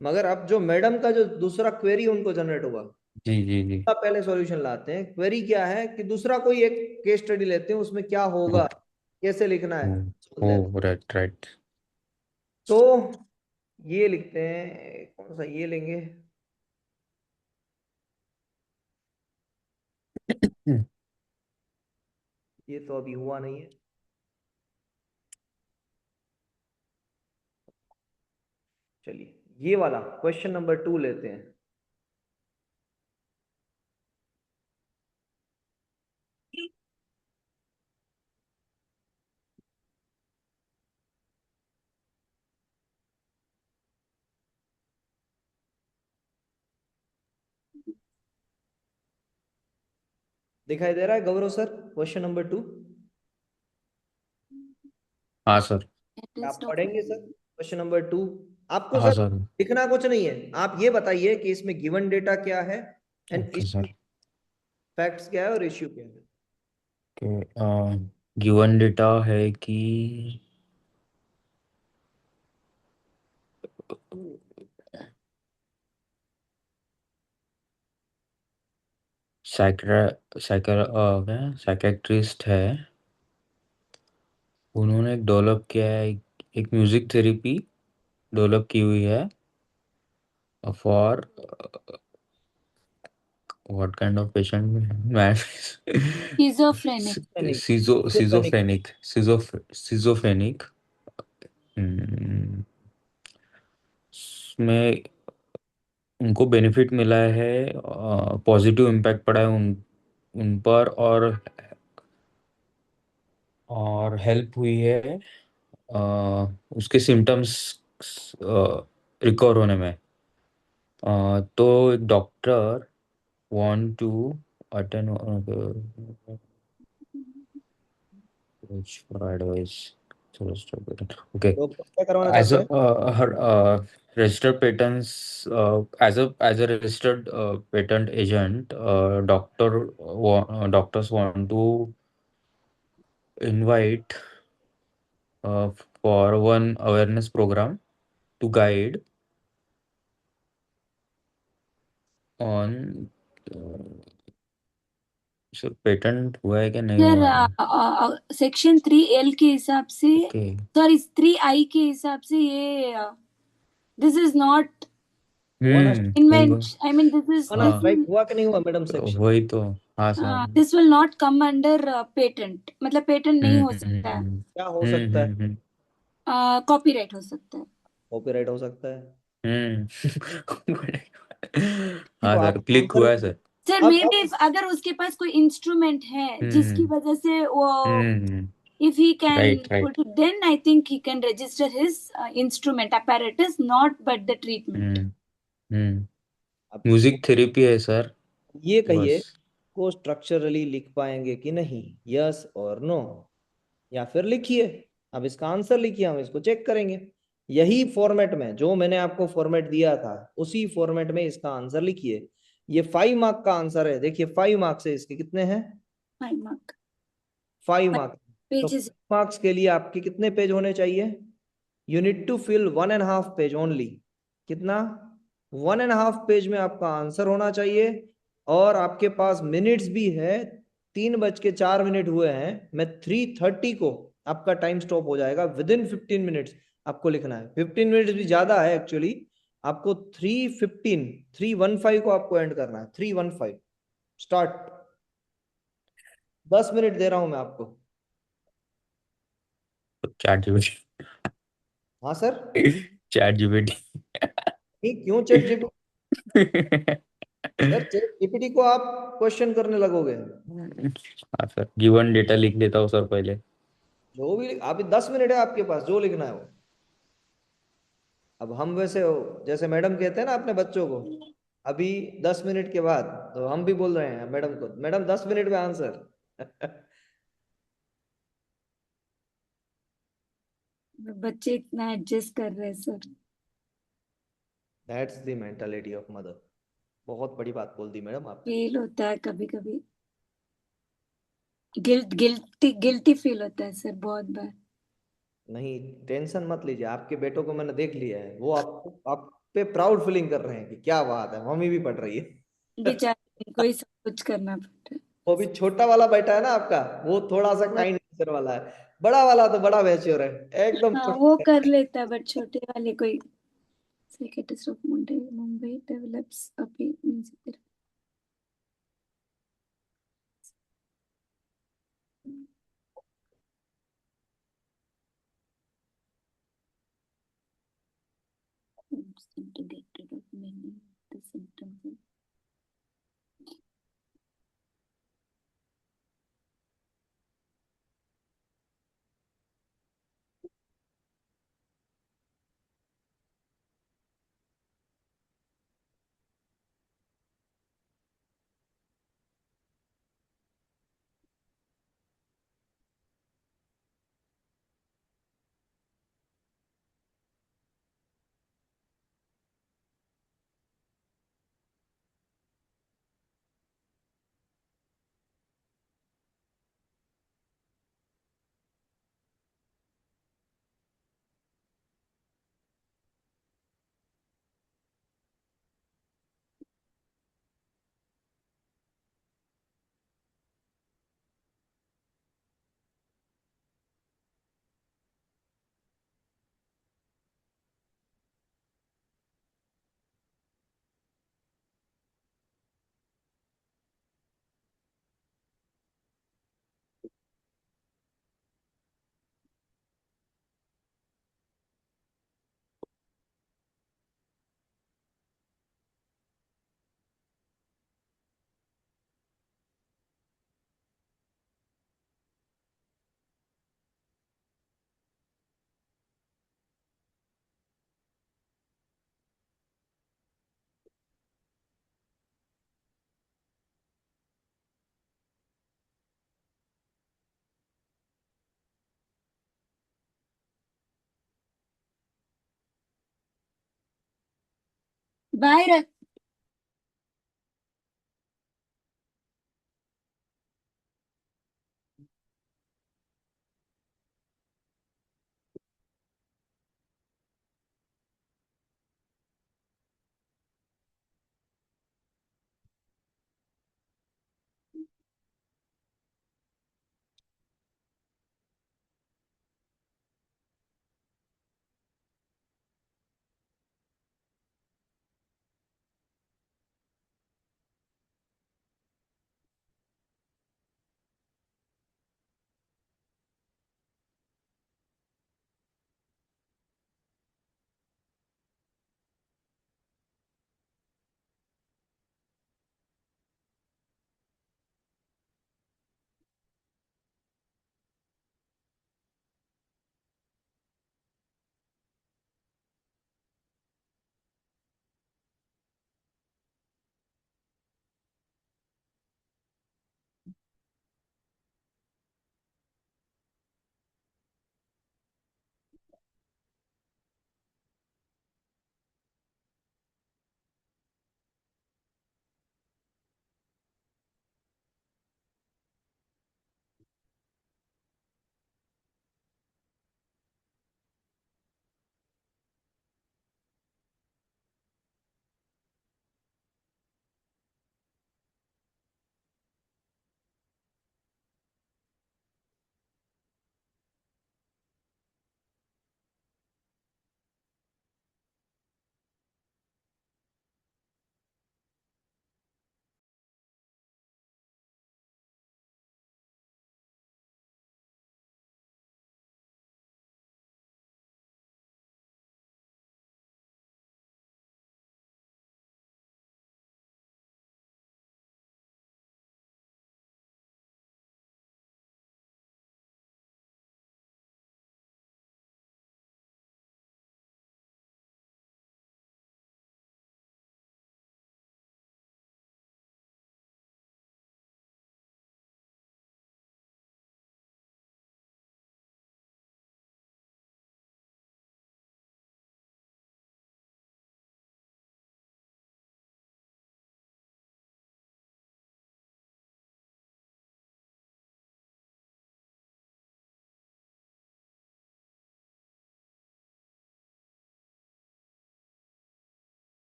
मगर अब जो मैडम का जो दूसरा क्वेरी उनको जनरेट हुआ,
जी जी जी।
उसका पहले सॉल्यूशन लाते हैं। क्वेरी क्या है कि दूसरा कोई एक केस स्टडी लेते हैं, उसमें क्या होगा,
ओके।
कैसे लिखना है,
ओ
देन
राइट राइट।
तो ये लिखते हैं, कौन सा ये लेंगे। ये तो अभी हुआ नहीं है, चलिए ये वाला क्वेश्चन नंबर 2 लेते हैं। दिखाई दे रहा है गौरव सर क्वेश्चन नंबर 2?
हाँ सर।
आप पढ़ेंगे सर क्वेश्चन नंबर 2? आपको
हाँ
सर
सर।
लिखना कुछ नहीं है, आप ये बताइए कि इसमें गिवन डेटा क्या है and
okay
issue,
sir.
Facts क्या है और इश्यू क्या है।
ओके, गिवन डेटा है कि साइकेट्रिस्ट है, उन्होंने डेवलप किया है एक म्यूजिक थेरेपी डेवलप की हुई है for what kind of patient man.
schizophrenic.
Schizophrenic, schizophrenic।
Schizophrenic. उसमें उनको बेनिफिट मिला है, पॉजिटिव इम्पैक्ट पड़ा है उन पर, और हेल्प हुई है अ, उसके सिम्टम्स रिकवर होने में। तो doctor want to attend for advice. Okay.
Doctor क्या करवाना
As
चाहते
a
हैं?
her registered patents, as a registered patent agent, doctors want to invite uh, for one awareness program to guide on sir patent हुआ है कि नहीं हुआ है।
सर सेक्शन 3L के हिसाब से,
ओके।
सॉरी 3I के हिसाब से ये दिस इज नॉट
वन
नहीं हुआ।
Invent, I mean this is
one
this
हाँ
स्ट्राइक
विल
हुआ कि नहीं हुआ मैडम सेक्शन?
वही तो। हाँ sir.
This will not come under patent, मतलब पेटेंट नहीं हो सकता है,
क्या हो सकता है?
हम्म।
कॉपीराइट हो सकता है।
कॉपीराइट हो सकता है। देखो
हाँ सर,
आप
क्लिक
आंसर,
हुआ है सर।
सर मे बी अगर उसके पास कोई इंस्ट्रूमेंट है जिसकी
हम्म
वजह से वो,
हम्म।
if he can
right right.
put it, then I think he can register his instrument apparatus, not but the treatment.
हम्म हम्म।
अब
म्यूजिक थेरेपी है सर।
ये कहिए
बस।
को स्ट्रक्चरली लिख पाएंगे कि नहीं, यस और नो, या फिर लिखिए। अब इसका आंसर लिखिए, हम इसको चेक करेंगे। यही फॉर्मेट में जो मैंने आपको फॉर्मेट दिया था, उसी फॉर्मेट में इसका आंसर लिखिए। ये 5 मार्क का आंसर है, देखिए 5 मार्क्स से इसके कितने हैं?
5 mark
5 मार्क्स। तो
pages.
5 मार्क्स के लिए आपके कितने पेज होने चाहिए? You need to fill 1.5 page only. कितना? 1.5 पेज में आपका आंसर होना चाहिए। और आपके पास मिनट्स भी है, 3:04 हुए हैं। मैं 3:30 को आपका टाइम स्टॉप हो जाएगा, विद इन 15 मिनट्स आपको लिखना है। 15 मिनट्स भी ज्यादा है एक्चुअली, आपको 3:15 को आपको एंड करना है। 3:15 स्टार्ट। 10 मिनट दे रहा हूं मैं आपको।
Chat GPT.
हाँ सर।
Chat GPT.
नहीं, क्यों chat GPT? Sir chat GPT को आप क्वेश्चन करने लगोगे?
हाँ सर, गिवन डेटा लिख लेता हूँ सर पहले।
जो भी अभी 10 मिनट है आपके पास, जो लिखना है वो। अब हम वैसे हो, जैसे मैडम कहते हैं ना अपने बच्चों को, अभी 10 मिनट के बाद, तो हम भी बोल रहे हैं मैडम को, मैडम 10 मिनट में आंसर।
बच्चे इतना एडजस्ट कर रहे हैं sir.
That's the mentality of mother. बहुत बड़ी बात बोल दी मैडम आपने।
फील होता है कभी कभी, गिल्टी गिल्टी फील होता है सर बहुत बार।
नहीं, टेंशन मत लीजिए, आपके बेटों को मैंने देख लिया है, वो आप पे प्राउड फीलिंग कर रहे हैं कि क्या बात है, मम्मी भी पढ़ रही है।
बेचारे को ही सब कुछ करना पड़ता है।
वो भी छोटा वाला बेटा है ना आपका, वो थोड़ा सा
वो-
काइंड नेचर वाला है। बड़ा वाला तो बड़ा मैच्योर है, एकदम
हाँ
छोटा
वो
है।
कर लेता है, बट छोटे वाले कोई। Psychiatrist of Mumbai develops music therapy. Seem to get rid of many of the symptoms. Bye.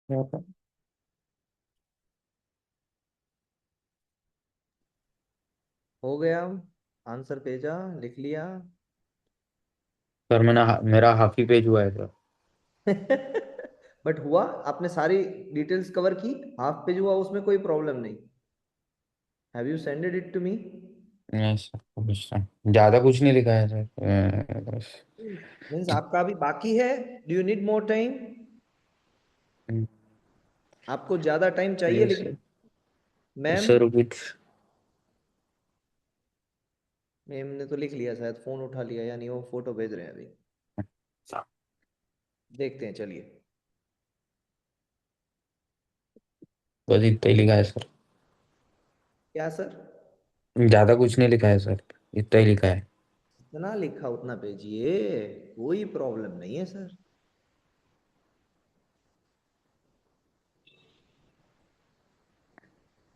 हो गया, आंसर भेजा, लिख लिया।
सर मेरा हाफ ही पेज हुआ है सर।
बट हुआ, आपने सारी डिटेल्स कवर की, हाफ पेज हुआ, उसमें कोई प्रॉब्लम नहीं। Have you sended it to me?
नहीं सर, कुछ ज्यादा कुछ नहीं लिखा है सर।
मीन्स आपका अभी बाकी है। Do you need more time? आपको ज्यादा टाइम चाहिए
यस
लेकिन?
सर।
मैम,
सर कुछ
मैम ने तो लिख लिया शायद, फोन उठा लिया, यानी वो फोटो भेज रहे हैं अभी। देखते हैं, चलिए।
बस इतना ही लिखा है सर।
क्या सर?
ज्यादा कुछ नहीं लिखा है सर, इतना ही लिखा है।
जितना लिखा उतना भेजिए, कोई प्रॉब्लम नहीं है sir.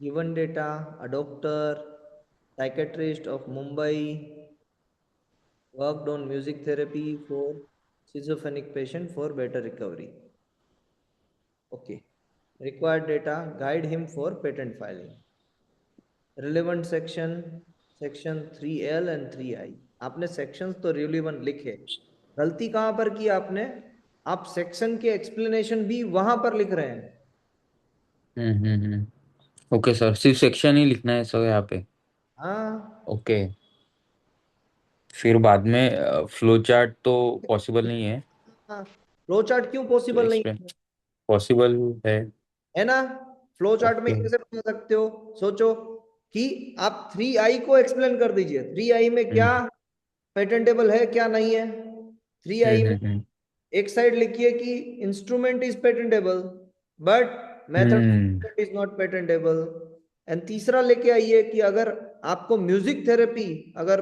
Given data, a doctor, psychiatrist of Mumbai worked on music therapy for schizophrenic patient for better recovery. Okay. Required data, guide him for patent filing. Relevant section, section 3L and 3I. आपने sections तो relevant लिखे, गलती कहाँ पर की आपने? आप section के explanation भी वहां पर लिख रहे हैं।
ओके सर, सिर्फ सेक्शन ही लिखना है सर यहाँ पे।
हाँ।
ओके। फिर बाद में फ्लो चार्ट तो पॉसिबल नहीं है।
हाँ, फ्लो चार्ट क्यों पॉसिबल नहीं
एक्सप्लेन
है?
पॉसिबल है।
है ना? फ्लो चार्ट में
ओके।
कैसे बता सकते हो? सोचो कि आप 3I को एक्सप्लेन कर दीजिए, 3I में क्या
हम्म
पेटेंटेबल है, क्या नहीं है। 3I में
हम्म
एक साइड लिखिए कि instrument is patentable, but
hmm
method is not patentable. And तीसरा लेके आइए कि अगर आपको म्यूजिक थेरेपी, अगर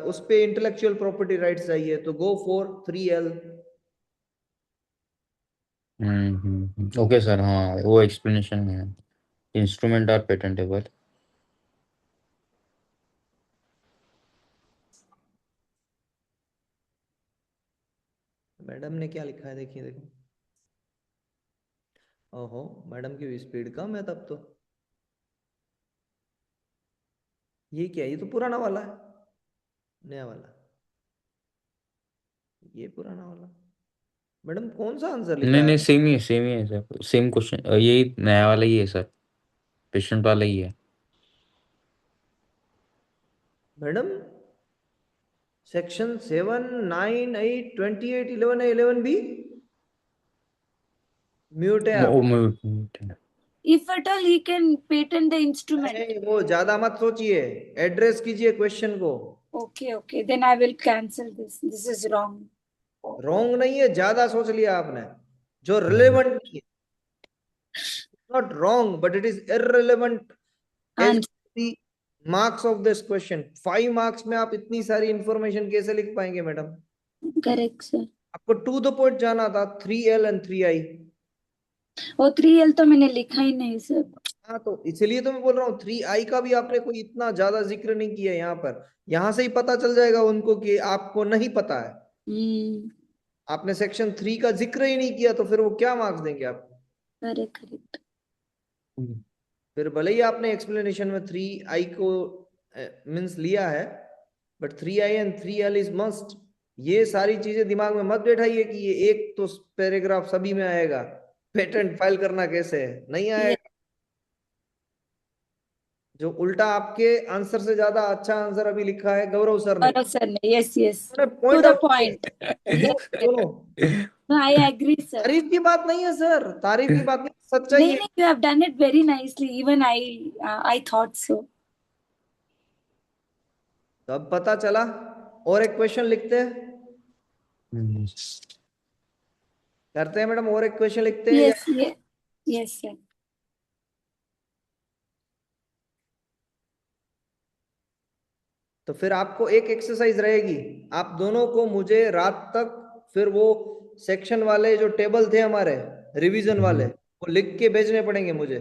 उस पे इंटेलेक्चुअल प्रॉपर्टी राइट्स चाहिए तो go for 3L।
Okay sir, हाँ वो एक्सप्लेनेशन में है। Instrument are patentable.
मैडम ने क्या लिखा है, देखिए देखो। ओहो, मैडम की स्पीड कम है तब तो। ये क्या है? ये तो पुराना वाला है, नया वाला, ये पुराना वाला। मैडम कौन सा आंसर लिखा
नहीं
है
नहीं,
आपने?
सेम ही है सर, सेम क्वेश्चन, यही नया वाला ही है सर, पेशेंट वाला ही है।
Madam section 7, 9, 8, 28, 11 A, 11B mute है आप।
If at all he can patent the instrument.
नहीं, वो ज्यादा मत सोचिए, एड्रेस कीजिए क्वेश्चन को।
Okay, okay. Then I will cancel this. This is wrong.
Wrong नहीं है, ज्यादा सोच लिया आपने, जो रिलेवेंट नहीं है। Not wrong but it is irrelevant as
And
the marks of this question. 5 marks में आप इतनी सारी इंफॉर्मेशन कैसे लिख पाएंगे मैडम?
correct, sir.
आपको टू द पॉइंट जाना था, 3L and 3I।
वो 3L तो मैंने लिखा ही नहीं सर।
हाँ, तो इसलिए तो मैं बोल रहा हूँ, 3I का भी आपने कोई इतना ज्यादा जिक्र नहीं किया यहाँ पर। यहां से ही पता चल जाएगा उनको कि आपको नहीं पता है।
हम्म।
आपने सेक्शन 3 का जिक्र ही नहीं किया, तो फिर वो क्या मार्क्स देंगे आपको?
Correct correct.
फिर भले ही आपने एक्सप्लेनेशन में 3I को मीन्स लिया है, but 3I and 3L is must. ये सारी चीजें दिमाग में मत बैठाइए कि ये एक तो पैराग्राफ सभी में आएगा, पेटेंट फाइल करना कैसे है, नहीं
Yes.
आएगा। जो उल्टा आपके आंसर से ज्यादा अच्छा आंसर अभी लिखा है गौरव सर ने,
और सर ने, यस यस,
उन्होंने
two
point
the
out
point.
किया। दोनों
आई एग्री सर।
तारीफ की बात नहीं है सर, तारीफ की बात नहीं, सच्चाई
नहीं
है।
नहीं, you have done it very nicely, even I thought so.
तो अब पता चला। और एक क्वेश्चन लिखते हैं, करते हैं मैडम, और एक क्वेश्चन लिखते हैं या?
Yes yes yes sir.
तो फिर आपको एक एक्सरसाइज रहेगी, आप दोनों को मुझे रात तक फिर वो सेक्शन वाले जो टेबल थे हमारे रिवीजन वाले, वो लिख के भेजने पड़ेंगे मुझे।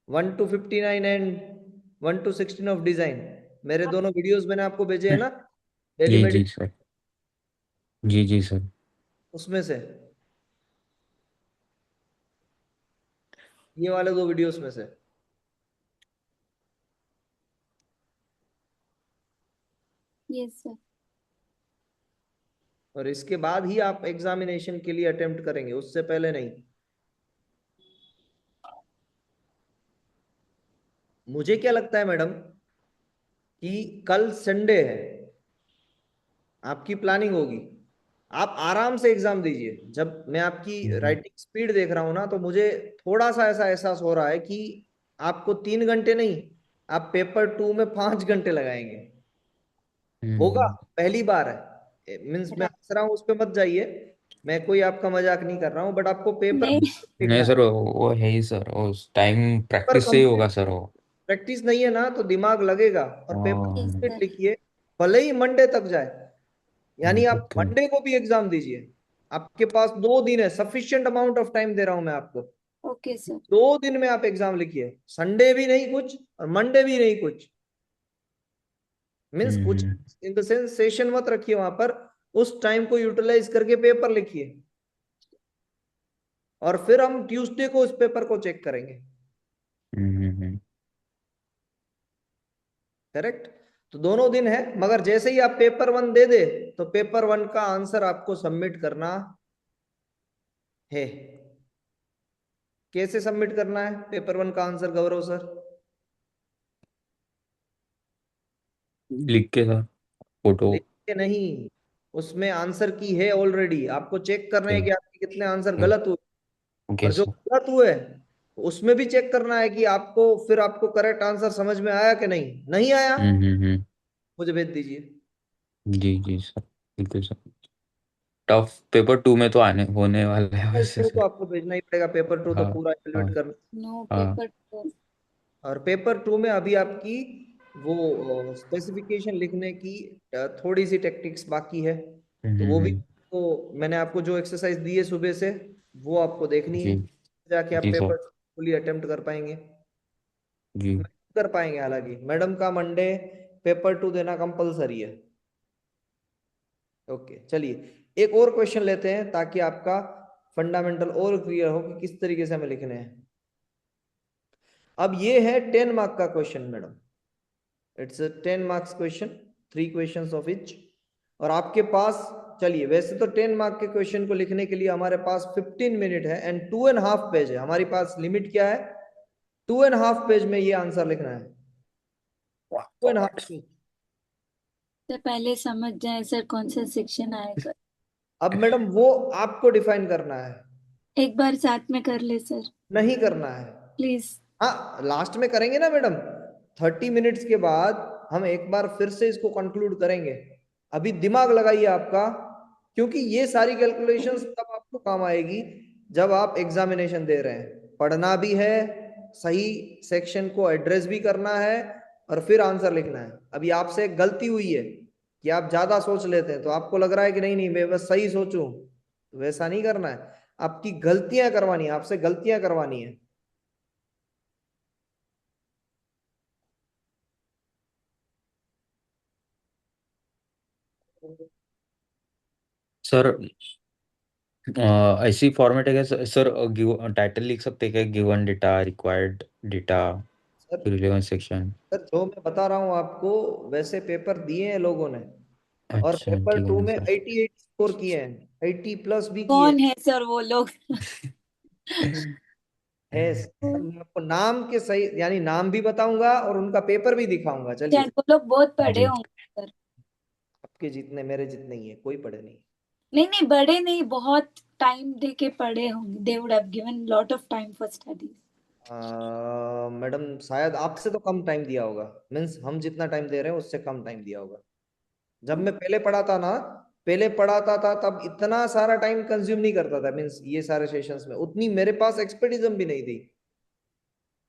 1 to 59 and 1 to 16 of design. मेरे दोनों वीडियोस मैंने आपको भेजे हैं ना, डेली
जी जी
मेडिटेशन,
सर। जी जी सर।
उसमें से। ये वाले 2 वीडियोस में से।
Yes sir.
और इसके बाद ही आप एग्जामिनेशन के लिए अटेम्प्ट करेंगे, उससे पहले नहीं। मुझे क्या लगता है मैडम कि कल संडे है, आपकी प्लानिंग होगी, आप आराम से एग्जाम दीजिए। जब मैं आपकी
हम्म
राइटिंग स्पीड देख रहा हूं ना, तो मुझे थोड़ा सा ऐसा एहसास हो रहा है कि आपको 3 घंटे नहीं, आप पेपर 2 में 5 घंटे लगाएंगे। होगा,
हम्म।
पहली बार है, मीन्स मैं हंस रहा हूँ उस पर मत जाइए, मैं कोई आपका मजाक नहीं कर रहा हूँ, बट आपको पेपर
नहीं
नहीं
लिखना है।
सर, वो है ही सर, वो टाइम
पेपर
प्रैक्टिस से ही
कंप्लीट,
होगा सर वो।
प्रैक्टिस नहीं है ना तो दिमाग लगेगा, और पेपर
यस
हाँ,
कंप्लीट
सर।
लिखिए, भले ही मंडे तक जाए। यानी आप
ओके।
मंडे को भी एग्जाम दीजिए, आपके पास 2 दिन है, सफिशिएंट अमाउंट ऑफ टाइम दे रहा हूं मैं आपको।
Okay sir.
2 दिन में आप एग्जाम लिखिए, संडे भी नहीं कुछ और मंडे भी नहीं कुछ, मीन्स कुछ
हम्म
इन द सेंस सेशन मत रखिए वहां पर, उस टाइम को यूटिलाइज करके पेपर लिखिए, और फिर हम ट्यूसडे को उस पेपर को चेक करेंगे।
हम्म।
करेक्ट। तो दोनों दिन है, मगर जैसे ही आप पेपर 1 दे दे, तो पेपर 1 का आंसर आपको सबमिट करना है। कैसे सबमिट करना है पेपर 1 का आंसर गौरव सर?
लिख के सर, फोटो।
लिख के नहीं, उसमें आंसर की है ऑलरेडी, आपको चेक करना है
ओके
कि आपके कितने आंसर गलत हुए,
ओके
और जो
सर।
गलत हुए उसमें भी चेक करना है कि आपको, फिर आपको करेक्ट आंसर समझ में आया कि नहीं, नहीं आया
हम्म।
मुझे भेज दीजिए।
जी जी सर, बिल्कुल सर। टफ पेपर 2 में तो आने होने वाला है
पेपर
वैसे
2 तो
सर।
आपको भेजना ही पड़ेगा, पेपर 2 तो
हाँ
पूरा
हाँ
एवेल्यूएट करना।
नो
हाँ।
Paper two.
और पेपर 2 में अभी आपकी वो स्पेसिफिकेशन लिखने की थोड़ी सी टेक्निक्स बाकी है, तो वो भी,
हम्म।
तो मैंने आपको जो एक्सरसाइज दी है सुबह से, वो आपको देखनी है,
जी
जाके आप
जी सर।
पेपर फुली अटेम्प्ट कर पाएंगे।
जी
कर पाएंगे, हालांकि मैडम का मंडे पेपर 2 देना कंपलसरी है। ओके चलिए, एक और क्वेश्चन लेते हैं ताकि आपका फंडामेंटल और क्लियर हो कि किस तरीके से हमें लिखने हैं। अब ये है 10 मार्क का question madam, it's 10 marks question, 3 question of each. और आपके पास, चलिए वैसे तो 10 मार्क के क्वेश्चन को लिखने के लिए हमारे पास 15 मिनट है, एंड 2.5 पेज है हमारे पास, लिमिट क्या है, 2.5 पेज में ये आंसर लिखना है, 2.5 पेज।
तो पहले समझ जाए सर कौन सा सेक्शन आएगा।
अब मैडम वो आपको डिफाइन करना है,
एक बार साथ में कर ले सर।
नहीं करना है।
प्लीज।
हाँ लास्ट में करेंगे ना मैडम, 30 मिनट्स के बाद हम एक बार फिर से इसको कंक्लूड करेंगे। अभी दिमाग लगाइए आपका, क्योंकि ये सारी कैलकुलेशंस तब आपको काम आएगी जब आप एग्जामिनेशन दे रहे हैं। पढ़ना भी है, सही सेक्शन को एड्रेस भी करना है, और फिर आंसर लिखना है। अभी आपसे एक गलती हुई है कि आप ज्यादा सोच लेते हैं, तो आपको लग रहा है कि नहीं नहीं मैं बस सही सोचूं, तो वैसा नहीं करना है, आपकी गलतियां करवानी है, आपसे गलतियां करवानी है।
सर, ऐसी फॉर्मेट है क्या सर? सर गिव टाइटल लिख सकते हैं क्या, given data, required data,
sir,
relevant section?
Sir जो मैं बता रहा हूँ आपको, वैसे पेपर दिए हैं लोगों ने, और
अच्छा
पेपर
ठीक है
2
ना
में
सर।
88 स्कोर किए हैं, 80+ भी किए हैं।
कौन है सर वो लोग?
है सर, मैं आपको नाम के सही, यानी नाम भी बताऊंगा और उनका पेपर भी दिखाऊंगा, चलिए।
शायद वो लोग बहुत पढ़े
जी।
होंगे सर।
आपके जितने मेरे जितने ही है, कोई पढ़े नहीं।
नहीं नहीं, बड़े नहीं, बहुत टाइम दे के पढ़े होंगे। They would have given lot of time for studies.
Madam शायद आपसे तो कम टाइम दिया होगा, मीन्स हम जितना टाइम दे रहे हैं उससे कम टाइम दिया होगा। जब मैं पहले पढ़ाता ना, पहले पढ़ाता था तब इतना सारा टाइम कंज्यूम नहीं करता था, मीन्स ये सारे सेशंस में उतनी मेरे पास एक्सपर्टिज्म भी नहीं थी।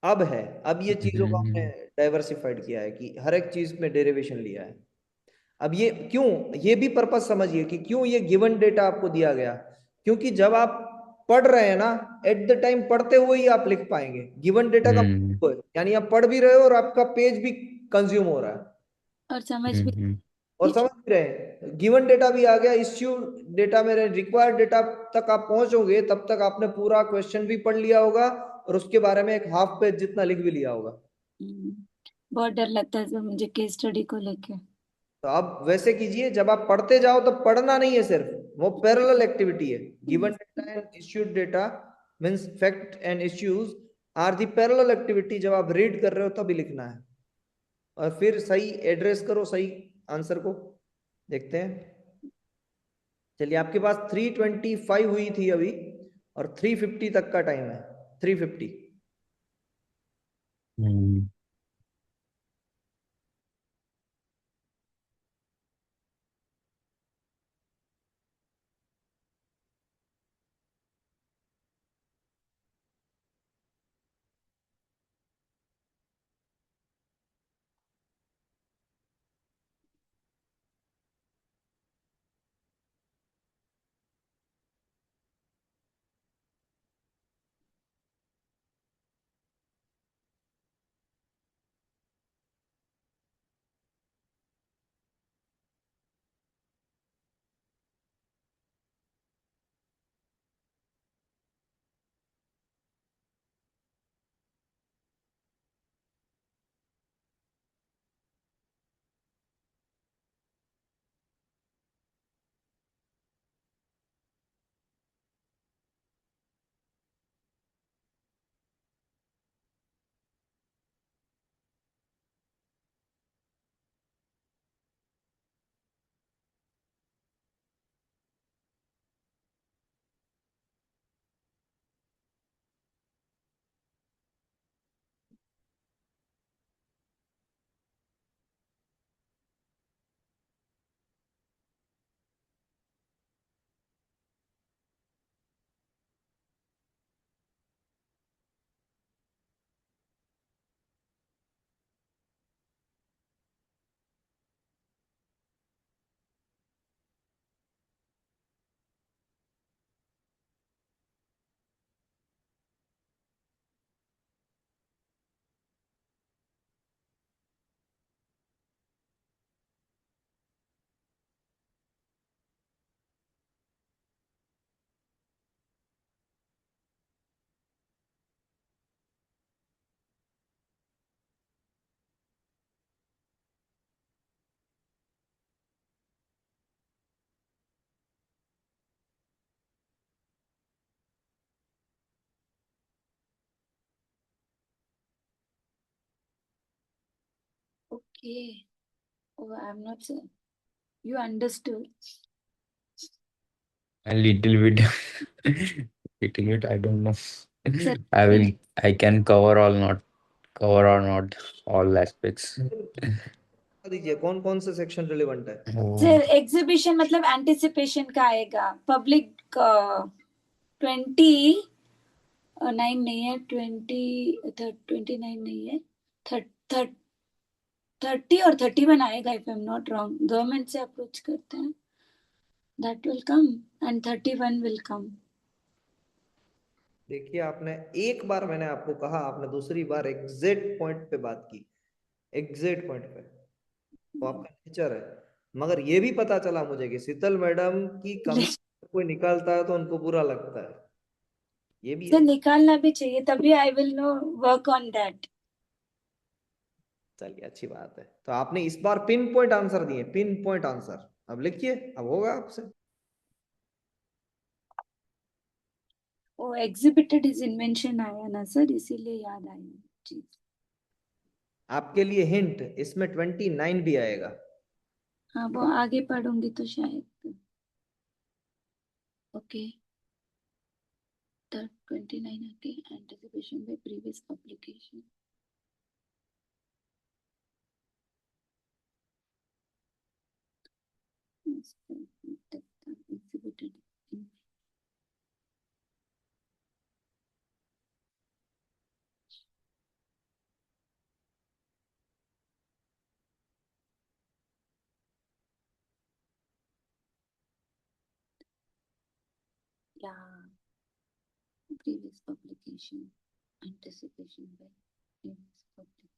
अब है, अब ये चीजों को हमने
हम्म
डाइवर्सिफाइड किया है कि हर एक चीज में डेरिवेशन लिया है। अब ये क्यों, ये भी पर्पस समझिए कि क्यों ये गिवन डेटा आपको दिया गया, क्योंकि जब आप पढ़ रहे हैं ना, एट द टाइम पढ़ते हुए ही आप लिख पाएंगे। गिवन डेटा का
हम्म
मतलब है, यानी आप पढ़ भी रहे हो और आपका पेज भी कंज्यूम हो रहा है,
और समझ भी।
और समझ भी रहे हैं। गिवन डेटा भी आ गया, इश्यू डेटा में, रिक्वायर्ड डेटा तक आप पहुंचोगे तब तक आपने पूरा क्वेश्चन भी पढ़ लिया होगा, और उसके बारे में एक हाफ पेज जितना लिख भी लिया होगा।
बहुत डर लगता है सर मुझे केस स्टडी को लेके।
तो आप वैसे कीजिए, जब आप पढ़ते जाओ तो पढ़ना नहीं है सिर्फ, वो पैरेलल एक्टिविटी है। Given data and issued data means fact and issues are the parallel activity. जब आप रीड कर रहे हो तभी लिखना है, और फिर सही एड्रेस करो सही आंसर को। देखते हैं। चलिए, आपके पास 325 हुई थी अभी, और 350 तक का टाइम है। 350।
हम्म,
okay. Oh, I'm not sure. You understood.
a little bit. Little bit, I don't know.
Sir,
I can cover all, not cover or not all aspects.
बता दीजिए कौन कौन से सेक्शन रिलेवेंट है।
Oh,
सर एग्जीबिशन मतलब anticipation का आएगा। Public 29 नहीं है, 29 नहीं है, 30 और 31 आएगा if I am not wrong. Government से अप्रोच करते हैं, that will come and 31 will come.
देखिए, आपने एक बार मैंने आपको कहा, आपने दूसरी बार एग्जैक्ट पॉइंट पे बात की, एग्जैक्ट पॉइंट पे। वो आपका नेचर है। मगर ये भी पता चला मुझे कि शीतल मैडम की कमी कोई निकालता है तो उनको बुरा लगता है, ये भी
सर
है।
निकालना भी चाहिए, तभी I will know work on that.
चलिए, अच्छी बात है। तो आपने इस बार पिन पॉइंट आंसर दिए, पिन पॉइंट आंसर। अब लिखिए, अब होगा आपसे।
वो एग्जिबिटेड इज इन्वेंशन आया ना सर, इसीलिए याद आया चीज।
आपके लिए हिंट, इसमें 29 भी आएगा।
हाँ वो आगे पढ़ूंगी तो शायद। ओके। 29 आके anticipation by previous application. exhibited in yeah previous publication anticipation by previous publication.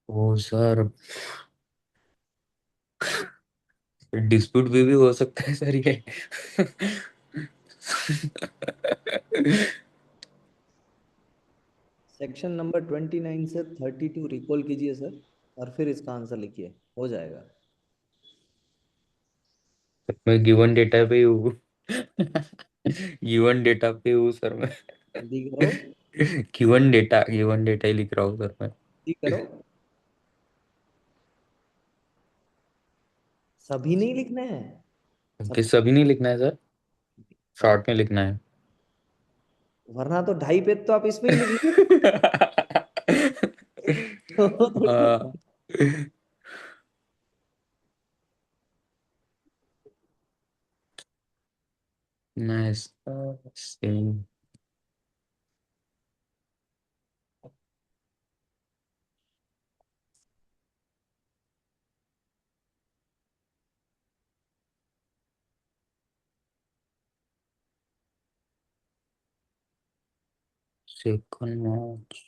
Oh sir, dispute भी हो सकता है सर ये।
सेक्शन नंबर 29 से 32 रिकॉल कीजिए सर, और फिर इसका आंसर लिखिए, हो जाएगा।
मैं गिवन डेटा पे हूँ। गिवन डेटा पे हूँ सर मैं।
जल्दी करो,
गिवन डेटा ही लिख रहा हूँ सर मैं।
जल्दी करो। सभी नहीं लिखने हैं, सब,
किस सभी नहीं लिखना है सर, शॉर्ट में लिखना है।
वरना तो 2.5 पेज तो आप इसमें ही लिख लो।
आ, मैं इसका same second match.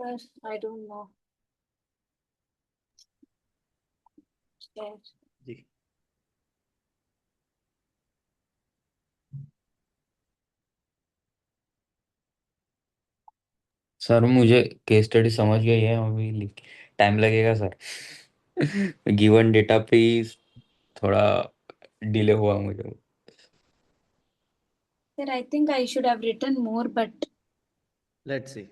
Sir, I don't know. Share.
जी
सर मुझे केस स्टडी समझ गई है, अभी टाइम लगेगा सर। गिवन डेटा पे ही थोड़ा डिले हुआ मुझे।
Sir, I think I should have written more, but
let's see.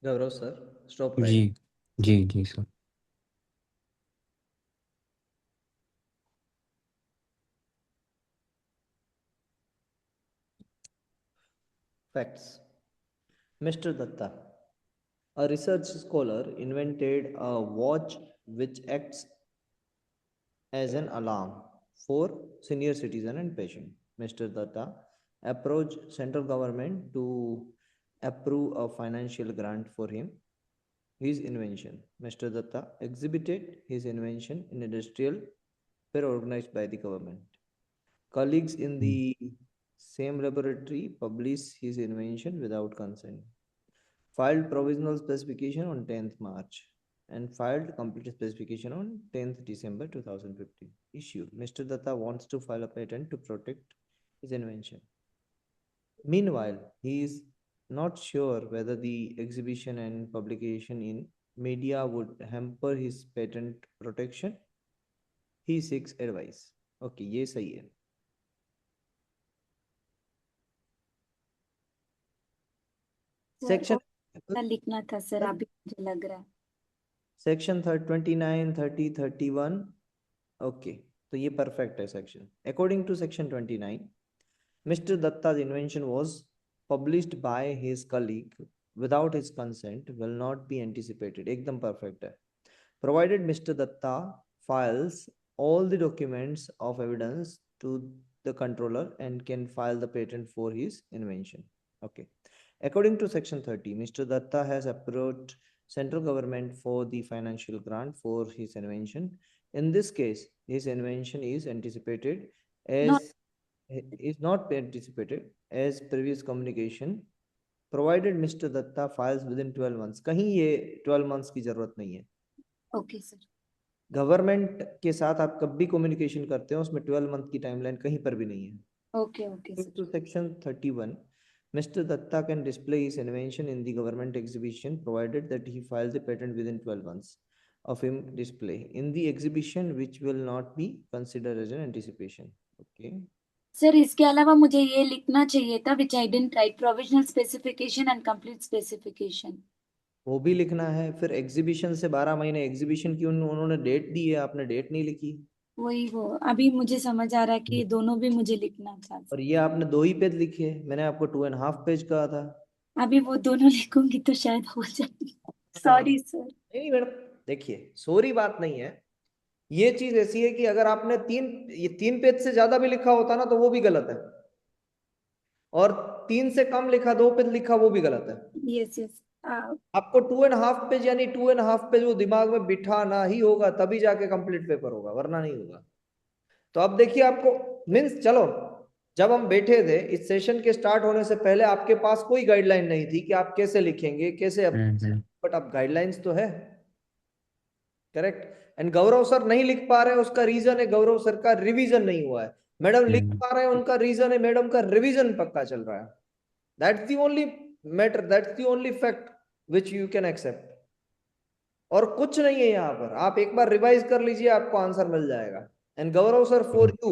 Gaurav sir, stop
जी
राइटिंग।
जी जी sir.
Facts. Mister Datta, a research scholar, invented a watch which acts as an alarm for senior citizen and patient. Mr. Datta approached central government to approve a financial grant for him, his invention. Mr. Datta exhibited his invention in industrial fair organized by the government. Colleagues in the same laboratory published his invention without consent, filed provisional specification on 10th March, and filed complete specification on 10th December 2015. Issue: Mr. Datta wants to file a patent to protect his invention. Meanwhile, he is not sure whether the exhibition and publication in media would hamper his patent protection. He seeks advice. Okay, ये सही है।
sir,
section
और क्या लिखना था sir, अभी मुझे लग रहा है।
सेक्शन 29, 30, 31। ओके, तो ये परफेक्ट है section. According to section 29, Mr. Datta's invention was published by his colleague without his consent will not be anticipated. एकदम perfect है। Provided Mr. Datta files all the documents of evidence to the controller and can file the patent for his invention. Okay. According to section 30, Mr. Datta has approached central government for the financial grant for his invention. In this case, his invention is anticipated
Not
as is not anticipated as previous communication, provided Mr. Datta files within 12 months। कहीं ये 12 months की जरूरत नहीं है।
okay sir.
Government के साथ आप कब भी कम्युनिकेशन करते हो उसमें 12 मंथ की टाइमलाइन कहीं पर भी नहीं है।
Okay sir.
To section 31, Mr. Datta can display his invention in the government exhibition provided that he files the patent within 12 months of him display in the exhibition, which will not be considered as an anticipation. Okay.
Sir इसके अलावा मुझे ये लिखना चाहिए था which I didn't write, provisional specification and complete specification.
वो भी लिखना है। फिर एग्जीबिशन से 12 महीने एग्जीबिशन की उन्होंने डेट दी है, आपने डेट नहीं लिखी।
वही वो अभी मुझे समझ आ रहा है कि दोनों भी मुझे लिखना था।
और ये आपने 2 ही पेज लिखे, मैंने आपको 2.5 पेज कहा था।
अभी वो दोनों लिखूंगी तो शायद हो जाए।
हाँ,
सॉरी सर।
नहीं मैडम, देखिए सॉरी बात नहीं है। ये चीज ऐसी है कि अगर आपने ये 3 पेज से ज्यादा भी लिखा होता ना तो वो भी गलत है, और 3 से कम लिखा, 2 पेज लिखा, वो भी गलत है।
Yes yes.
आपको 2.5 पेज यानी 2.5 पेज वो दिमाग में बिठाना ही होगा, तभी जाके कंप्लीट पेपर होगा, वरना नहीं होगा। तो अब देखिए आपको मीन्स, चलो जब हम बैठे थे इस सेशन के स्टार्ट होने से पहले आपके पास कोई गाइडलाइन नहीं थी कि आप कैसे लिखेंगे, कैसे, बट अब गाइडलाइंस तो है। करेक्ट। एंड गौरव सर नहीं लिख पा रहे हैं, उसका रीजन है गौरव सर का रिवीजन नहीं हुआ है। मैडम लिख पा रहे हैं, उनका रीजन है मैडम का रिवीजन पक्का चल रहा है। That's the only matter, that's the only fact which you can accept. और कुछ नहीं है यहाँ पर, आप एक बार रिवाइज कर लीजिए, आपको आंसर मिल जाएगा। And Gaurav sir for you,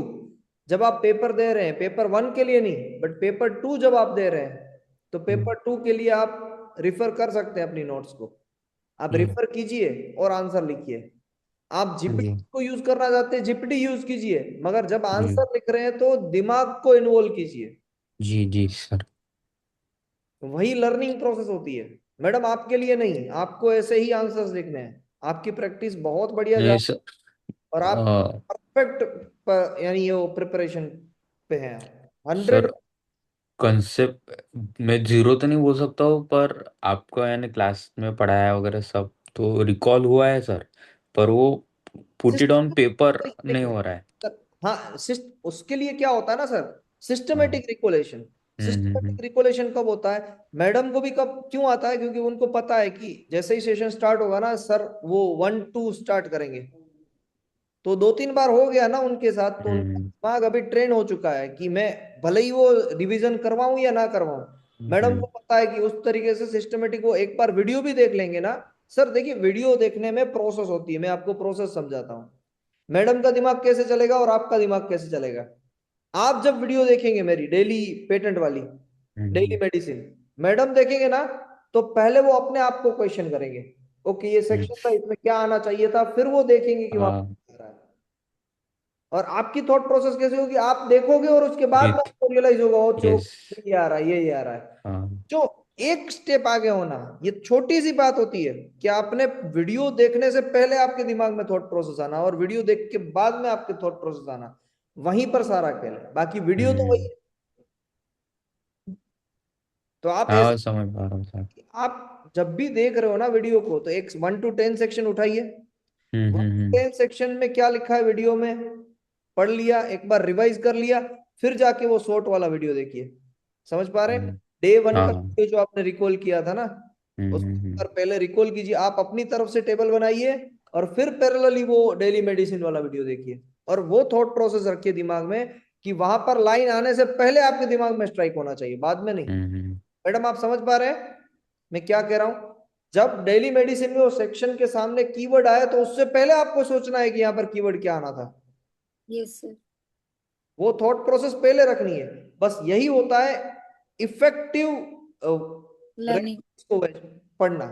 जब आप पेपर दे रहे हैं, पेपर 1 के लिए नहीं बट पेपर 2 जब आप दे रहे हैं, तो पेपर 2 के लिए आप रिफर कर सकते हैं अपनी नोट्स को। आप रिफर कीजिए और आंसर लिखिए। आप जीपीटी को यूज करना चाहते हैं, जीपीटी यूज कीजिए, मगर जब आंसर लिख रहे हैं तो दिमाग को इन्वॉल्व कीजिए।
जी जी सर।
वही लर्निंग प्रोसेस होती है मैडम, आपके लिए नहीं, आपको ऐसे ही आंसर्स लिखने हैं। आपकी प्रैक्टिस बहुत बढ़िया जा,
नहीं सर।
और आप परफेक्ट यानी वो प्रिपरेशन पे हैं 100।
सर कंसेप्ट मैं जीरो तो नहीं बोल सकता हूँ, पर आपको यानी क्लास में पढ़ाया वगैरह सब तो रिकॉल हुआ है सर, पर वो पुट इट ऑन पेपर नहीं
देखिए
हो रहा है।
हाँ, उसके लिए क्या होता है ना सर,
हाँ
सिस्टमेटिक रिकोलेशन। सिस्टमेटिक रिकॉलेशन कब होता है, मैडम को भी कब क्यों आता है, क्योंकि उनको पता है कि जैसे ही सेशन स्टार्ट होगा ना सर, वो 1 2 स्टार्ट करेंगे, तो 2 3 बार हो गया ना उनके साथ, तो उनका दिमाग अभी ट्रेन हो चुका है कि मैं भले ही वो रिवीजन करवाऊं या ना करवाऊं, मैडम को पता है कि उस तरीके से सिस्टमेटिक वो एक बार वीडियो भी देख लेंगे ना। सर देखिए, वीडियो देखने में प्रोसेस होती है, मैं आपको प्रोसेस समझाता हूँ। मैडम का दिमाग कैसे चलेगा और आपका दिमाग कैसे चलेगा। आप जब वीडियो देखेंगे मेरी डेली पेटेंट वाली, डेली मेडिसिन, मैडम देखेंगे ना, तो पहले वो अपने आप को क्वेश्चन करेंगे, ओके ये सेक्शन था, इसमें क्या आना चाहिए था, फिर वो देखेंगे कि वहां
हाँ
पे क्या आ रहा है। और आपकी थॉट प्रोसेस कैसे होगी, आप देखोगे और उसके बाद में
विथ
आपको रियलाइज होगा, ओ चो
यस
ये आ रहा है, ये आ रहा है।
हाँ
जो एक स्टेप आगे होना, ये छोटी सी बात होती है कि आपने वीडियो देखने से पहले आपके दिमाग में थॉट प्रोसेस आना और वीडियो देख के बाद में आपके थॉट प्रोसेस आना, वहीं पर सारा खेल है, बाकी वीडियो तो वही है। तो आप
हाँ
ऐसे,
समझ पा रहा हूँ सर।
आप जब भी देख रहे हो ना वीडियो को, तो एक 1 to 10 सेक्शन उठाइए,
हम्म
1 to 10 सेक्शन में क्या लिखा है वीडियो में, पढ़ लिया, एक बार रिवाइज कर लिया, फिर जाके वो शॉर्ट वाला वीडियो देखिए। समझ पा रहे हैं,
हम्म,
डे 1
हाँ
का
हाँ
वीडियो जो आपने रिकॉल किया था ना, उसको एक बार पहले रिकॉल कीजिए, आप अपनी तरफ से टेबल बनाइए, और फिर पैरेलली वो डेली मेडिसिन वाला वीडियो देखिए, और वो थॉट प्रोसेस रखिए दिमाग में कि वहां पर लाइन आने से पहले आपके दिमाग में स्ट्राइक होना चाहिए, बाद में नहीं।
हम्म
मैडम आप समझ पा रहे हैं मैं क्या कह रहा हूं, जब डेली मेडिसिन में वो सेक्शन के सामने कीवर्ड आए, तो उससे पहले आपको सोचना है कि यहाँ पर कीवर्ड क्या आना था,
यस सर।
वो थॉट प्रोसेस पहले रखनी है। बस यही होता है इफेक्टिव
लर्निंग।
को पढ़ना,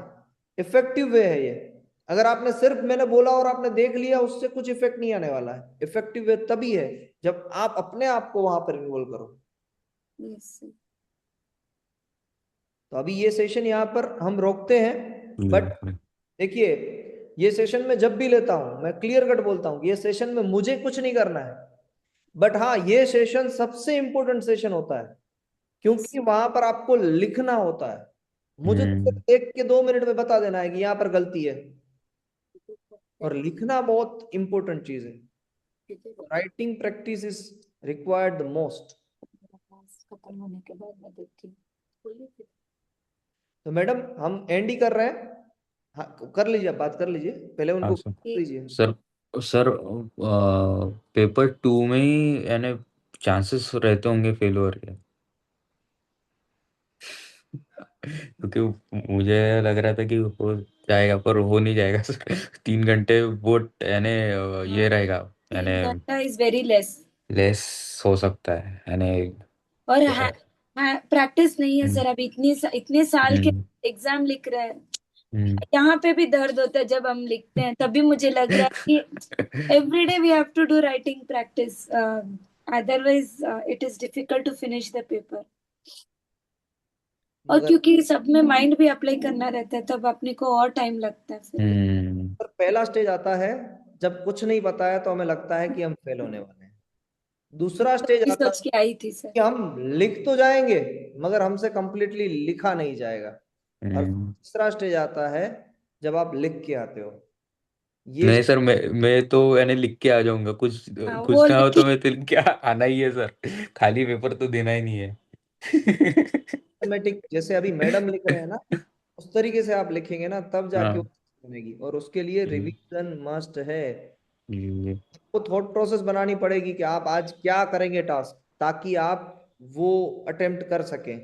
इफेक्टिव वे है ये। अगर आपने सिर्फ मैंने बोला और आपने देख लिया, उससे कुछ इफेक्ट नहीं आने वाला है। इफेक्टिव वे तभी है जब आप अपने आप को वहां पर इन्वॉल्व करो।
Yes sir.
तो अभी ये सेशन यहाँ पर हम रोकते हैं, बट
हम्म
देखिए, ये सेशन में जब भी लेता हूं मैं क्लियर कट बोलता हूँ, ये सेशन में मुझे कुछ नहीं करना है, बट हाँ ये सेशन सबसे इंपॉर्टेंट सेशन होता है,
यस।
क्योंकि वहां पर आपको लिखना होता है। मुझे तो सिर्फ
हम्म,
देख के 2 मिनट में बता देना है कि यहाँ पर गलती है, और लिखना बहुत इंपॉर्टेंट चीज है। Writing practice is required the most.
खत्म होने के बाद मैं देखती हूँ।
तो मैडम हम एंड ही कर रहे हैं, हाँ कर लीजिए, आप बात कर लीजिए, पहले
हाँ
उनको
सर।
दीजिए।
सर सर पेपर 2 में ही यानी चांसेस रहते होंगे फेल होने के, क्योंकि मुझे लग रहा था कि हो जाएगा पर हो नहीं जाएगा सर। 3 घंटे वो यानी ये रहेगा, यानी
3 घंटा इज वेरी लेस।
लेस हो सकता है यानी।
और हाँ, हाँ, प्रैक्टिस नहीं है
हम्म
सर, अभी इतने साल के
हम्म
एग्जाम लिख रहे हैं।
हम्म
यहाँ पे भी दर्द होता है जब हम लिखते हैं, तभी मुझे लग रहा है कि every day we have to do writing practice, otherwise it is difficult to finish the paper. और
मगर
क्योंकि सब में माइंड भी अप्लाई करना रहता है, तब अपने को और टाइम लगता है फिर।
हम्म
पर पहला स्टेज आता है जब कुछ नहीं पता है, तो हमें लगता है कि हम फेल होने वाले हैं। दूसरा स्टेज
ये
आता
सोच
है
के आई थी सर।
कि हम लिख तो जाएंगे, मगर हमसे कंप्लीटली लिखा नहीं जाएगा। और
हम्म।
तीसरा स्टेज आता है जब आप लिख के आते हो, ये
नहीं सर, मैं तो यानी लिख के आ जाऊंगा, कुछ
हाँ, वो
कुछ ना हो
लिख।
तो मैं तो लिख के आना ही है सर। खाली पेपर तो देना ही नहीं है।
सिस्टमेटिक, जैसे अभी मैडम लिख रहे हैं ना, उस तरीके से आप लिखेंगे ना, तब जाके वो
हाँ
बनेगी, और उसके लिए
ये
रिवीजन मस्ट है।
ये
आपको थॉट प्रोसेस बनानी पड़ेगी कि आप आज क्या करेंगे टास्क, ताकि आप वो अटेम्प्ट कर सकें।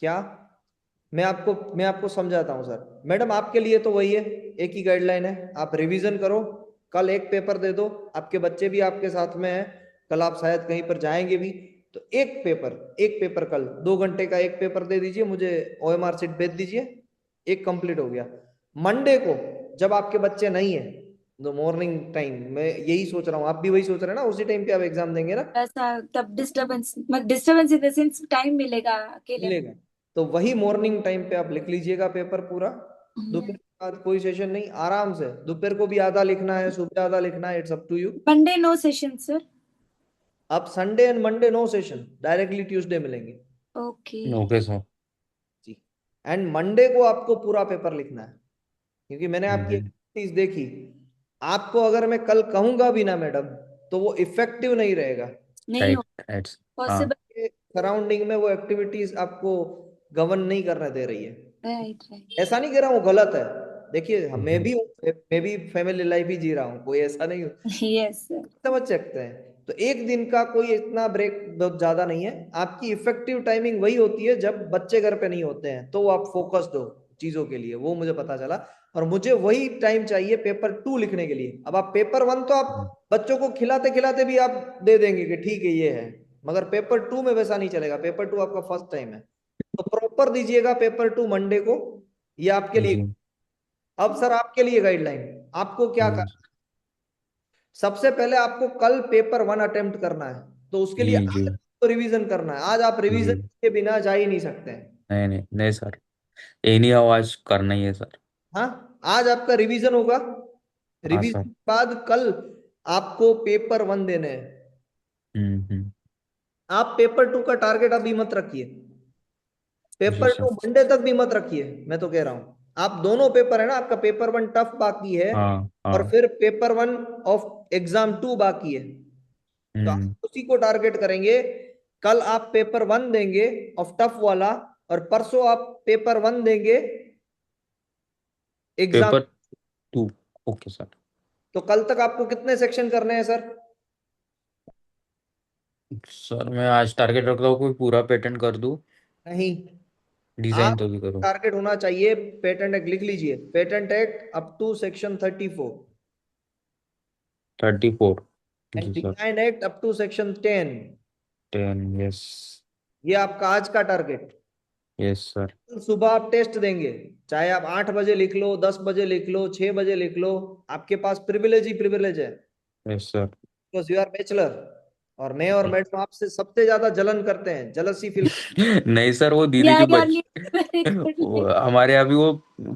क्या, मैं आपको समझाता हूँ सर। मैडम आपके लिए तो वही है, एक ही गाइडलाइन है, आप रिवीजन करो, कल एक पेपर दे दो, आपके बच्चे भी आपके साथ में हैं, कल आप शायद कहीं पर जाएंगे भी, तो एक पेपर कल 2 घंटे का एक पेपर दे दीजिए, मुझे ओएमआर शीट भेज दीजिए, एक कंप्लीट हो गया। मंडे को जब आपके बच्चे नहीं है, तो मॉर्निंग टाइम, मैं यही सोच रहा हूँ, आप भी वही सोच रहे हैं ना, उसी टाइम पे आप एग्जाम देंगे ना,
ऐसा तब disturbance, disturbance in the sense time मिलेगा अकेले में।
मिलेगा, तो वही मॉर्निंग टाइम पे आप लिख लीजिएगा पेपर पूरा। दोपहर
हम्म।
के बाद कोई सेशन नहीं, आराम से दोपहर को भी आधा लिखना है, सुबह आधा लिखना है, it's up to you.
Monday no session sir.
आप Sunday and Monday no session, directly Tuesday मिलेंगे।
ओके।
Okay sir.
जी, एंड मंडे को आपको पूरा पेपर लिखना है, क्योंकि मैंने आपकी
हम्म
एक्टिविटीज देखी, आपको अगर मैं कल कहूंगा भी ना मैडम, तो वो इफेक्टिव नहीं रहेगा।
नहीं हो
राइट राइट। हाँ
पॉसिबल।
सराउंडिंग में वो एक्टिविटीज आपको गवर्न नहीं करने दे रही है।
राइट राइट
ऐसा नहीं कह रहा हूँ गलत है, देखिए मैं
हम्म,
भी हूँ, मैं भी फैमिली लाइफ ही जी रहा हूँ, कोई ऐसा नहीं हूँ,
यस सर
समझ सकते हैं। तो एक दिन का कोई इतना ब्रेक बहुत ज्यादा नहीं है। आपकी इफेक्टिव टाइमिंग वही होती है जब बच्चे घर पे नहीं होते हैं, तो आप फोकस्ड हो चीजों के लिए, वो मुझे पता चला। और मुझे वही टाइम चाहिए पेपर 2 लिखने के लिए। अब आप पेपर 1 तो आप बच्चों को खिलाते खिलाते भी आप दे देंगे कि ठीक है ये है, मगर पेपर 2 में वैसा नहीं चलेगा। पेपर 2 आपका फर्स्ट टाइम है, तो प्रॉपर दीजिएगा पेपर 2 मंडे को, ये आपके लिए।
जी
अब सर आपके लिए गाइडलाइन, आपको क्या
जी
करना। सबसे पहले आपको कल पेपर 1 अटेम्प्ट करना है, तो उसके लिए
जी जी
आज आपको रिवीजन करना है। आज आप रिवीजन
जी।
के बिना जा ही नहीं सकते हैं।
नहीं नहीं नहीं सर, एनी आवाज करना ही है सर।
हाँ, आज आपका रिवीजन होगा।
हाँ
रिवीजन
सर।
के बाद कल आपको पेपर 1 देने हैं।
हम्म।
आप पेपर 2 का टारगेट अभी मत रखिए,
जी
पेपर 2
सर।
मंडे तक भी मत रखिए। मैं तो कह रहा हूं आप दोनों पेपर है ना, आपका पेपर 1 टफ बाकी है,
हाँ
और
हाँ।
फिर पेपर 1 ऑफ एग्जाम 2 बाकी है। तो आप
हम्म।
उसी को टारगेट करेंगे। कल आप पेपर 1 देंगे ऑफ टफ वाला, और परसों आप पेपर 1 देंगे एग्जाम।
पेपर 2। Okay sir.
तो कल तक आपको कितने सेक्शन करने हैं सर।
सर मैं आज टारगेट रखता हूँ कोई पूरा पेटेंट कर दूँ,
नहीं,
डिजाइन
आप
तो भी करूँ।
टारगेट होना चाहिए पेटेंट एक्ट, लिख लीजिए patent act up to section 34
34।
And
जी sir.
Design act up to section 10।
10। Yes.
ये आपका आज का टारगेट।
Yes sir.
कल सुबह आप टेस्ट देंगे, चाहे आप 8 बजे लिख लो, 10 बजे लिख लो, 6 बजे लिख लो, आपके पास प्रिविलेज ही प्रिविलेज है,
yes sir.
Because you are bachelor. और मैं और मैडम आपसे सबसे ज्यादा जलन करते हैं, जलसी फील।
नहीं सर, वो दीदी
या
की
या
बच
वेरी गुड
हमारे अभी वो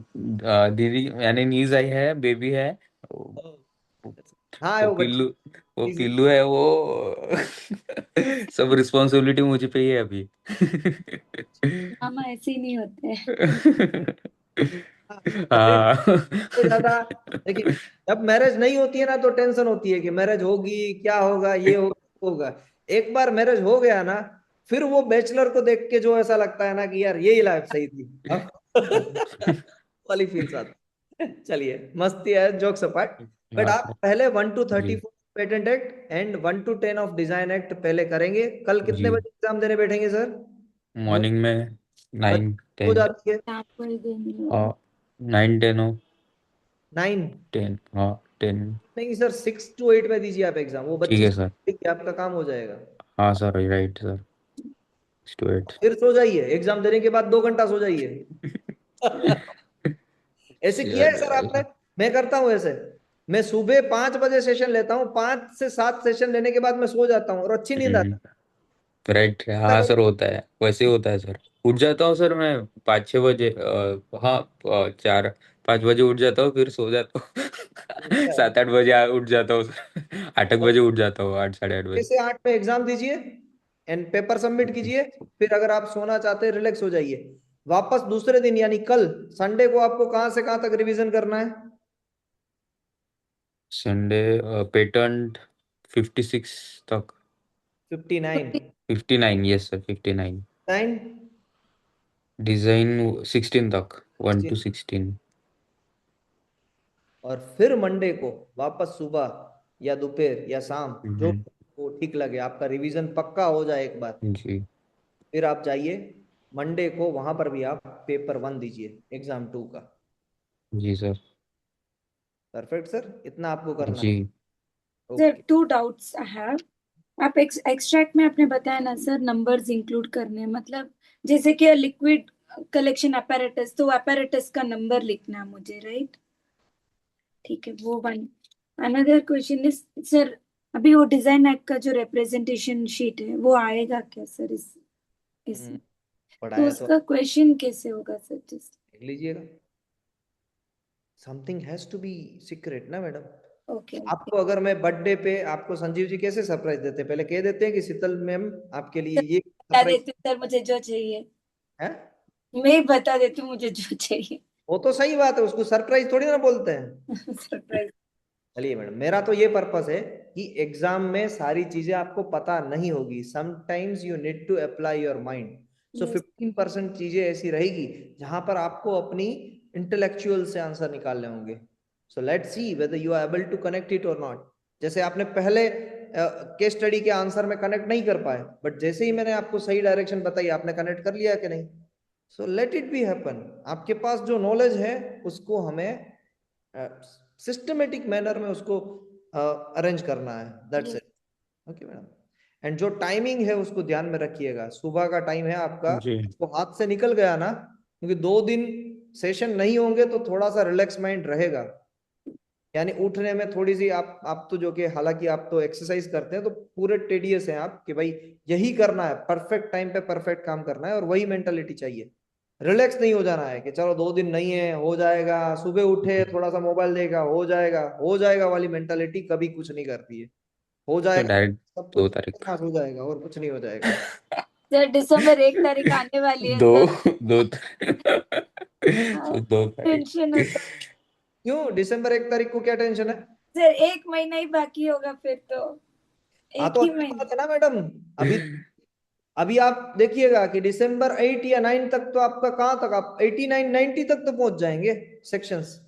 दीदी यानी नीज आई है, बेबी है। वो
हाँ
वो
वो
पिल्लू, वो
बच्चे
पिल्लू है वो। सब रिस्पॉन्सिबिलिटी मुझे पे ही है अभी।
मामा ऐसे ही नहीं होते हैं
मैरिज
हाँ।
से ज्यादा, देखिए जब मैरिज नहीं होती है ना तो टेंशन होती है कि मैरिज होगी क्या होगा, ये होगा वो होगा। एक बार मैरिज हो गया ना, फिर वो बैचलर को देख के जो ऐसा लगता है ना कि यार यही लाइफ सही थी अब। वाली फील्स आती है। चलिए मस्ती है, जोक्स अपार्ट। बट
हाँ
आप
सर।
पहले 1 टू
जी
34 patent act and 1 to 10 of design act पहले करेंगे। कल कितने
जी।
बजे एग्जाम देने बैठेंगे सर।
मॉर्निंग में
बस
9
हो
10।
जाती है
आप कर देंगे
हाँ 9 10 हो।
9।
10 हाँ 10।
नहीं सर, 6 to 8 में दीजिए आप एग्जाम, वो
ठीक
बच्चे
है
से
सर।
देखिए आपका काम हो जाएगा।
हाँ सर, राइट सर। 6 to 8।
फिर सो जाइए, एग्जाम देने के बाद 2 घंटा सो जाइए। ऐसे किया है सर आपने। मैं करता हूँ ऐसे, मैं सुबह 5 बजे सेशन लेता हूँ, 5 से 7 सेशन लेने के बाद मैं सो जाता हूँ और अच्छी नींद
हम्म।
आती
राइट, हाँ
है।
सर, होता है वैसे ही होता है सर। उठ जाता हूँ सर मैं 5 6 बजे, हाँ 4 5 बजे उठ जाता हूँ, फिर सो जाता हूँ।
अच्छा,
7 8 बजे उठ जाता हूँ सर। 8 बजे उठ जाता हूँ, 8 8:30 बजे।
6 से 8 में एग्जाम दीजिए एंड पेपर सबमिट कीजिए। फिर अगर आप सोना चाहते हैं रिलैक्स हो जाइए। वापस दूसरे दिन यानी कल संडे को आपको कहाँ से कहाँ तक रिवीजन करना है।
संडे पेटेंट 56 तक।
59।
59, यस सर, 59।
नाइन।
डिजाइन 16 तक, 1 to 16।
और फिर मंडे को वापस सुबह या दोपहर या शाम, जो
हम्म।
वो ठीक लगे, आपका रिवीजन पक्का हो जाए एक बार,
जी
फिर आप जाइए मंडे को, वहां पर भी आप पेपर 1 दीजिए एग्जाम 2 का।
जी सर।
परफेक्ट सर, इतना आपको करना है।
जी
sir
okay.
Two doubts I have आप एक्सट्रैक्ट में आपने बताया ना सर नंबर्स इंक्लूड करने हैं, मतलब जैसे कि लिक्विड कलेक्शन apparatus तो apparatus का नंबर लिखना है मुझे राइट ठीक है वो one another question is sir अभी वो डिजाइन एक्ट का जो रिप्रेजेंटेशन शीट है वो आएगा क्या सर इस इसमें तो
पढ़ाया तो
उसका क्वेश्चन कैसे होगा सर जस्ट
लिख लीजिएगा। Something has to be secret ना मैडम।
ओके ओके
आपको अगर मैं बर्थडे पे आपको संजीव जी कैसे सरप्राइज देते हैं, पहले कह देते हैं कि शीतल मैम आपके लिए ये
बता
सरप्राइज
देती हूँ सर मुझे जो चाहिए
है।
मैं बता देती हूँ मुझे जो चाहिए
वो तो सही बात है, उसको सरप्राइज थोड़ी ना बोलते हैं।
सरप्राइज
चलिए मैडम, मेरा तो ये पर्पस है कि एग्जाम में सारी चीजें आपको पता नहीं होगी, sometimes you need to apply your mind. So
Yes.
15% चीजें ऐसी रहेगी जहां पर आपको अपनी इंटेलेक्चुअल से आंसर निकालने होंगे। So let's see whether you are able to connect it और नॉट। जैसे आपने पहले केस स्टडी के आंसर में कनेक्ट नहीं कर पाए, बट जैसे ही मैंने आपको सही डायरेक्शन बताई, आपने कनेक्ट कर लिया कि नहीं? So let it be happen. आपके पास जो नॉलेज है उसको हमें सिस्टमेटिक मैनर में उसको अरेंज करना है, that's
Yes.
It. Okay madam. And जो टाइमिंग है उसको ध्यान में रखिएगा, सुबह का टाइम है आपका,
जी
तो हाथ से निकल गया ना, क्योंकि 2 दिन सेशन नहीं होंगे तो थोड़ा सा रिलैक्स माइंड रहेगा। यानी उठने में थोड़ी सी आप तो जो कि हालांकि आप तो एक्सरसाइज करते हैं तो पूरे टेडियस हैं आप कि भाई यही करना है, परफेक्ट टाइम पे परफेक्ट काम करना है, और वही मेंटालिटी चाहिए। रिलैक्स नहीं हो जाना है कि चलो 2 दिन नहीं है, हो जाएगा, सुबह उठे थोड़ा सा मोबाइल देखा, हो जाएगा वाली मेंटालिटी कभी कुछ नहीं करती है। हो
तो
जाएगा,
डायरेक्ट
सब कुछ
2 तारीख
हो जाएगा और कुछ नहीं हो जाएगा।
सर दिसंबर 1 तारीख आने वाली है
दो
सर।
2 तारीख
टेंशन होता है
क्यों दिसंबर 1 तारीख को क्या टेंशन है?
सर, 1 महीना ही बाकी होगा फिर तो,
हाँ
एक
तो
ही
अच्छी
महीना।
बात है ना मैडम। अभी अभी आप देखिएगा कि दिसंबर 8 या 9 तक तो आपका कहाँ तक, आप 89 90 तक तो पहुंच जाएंगे sections.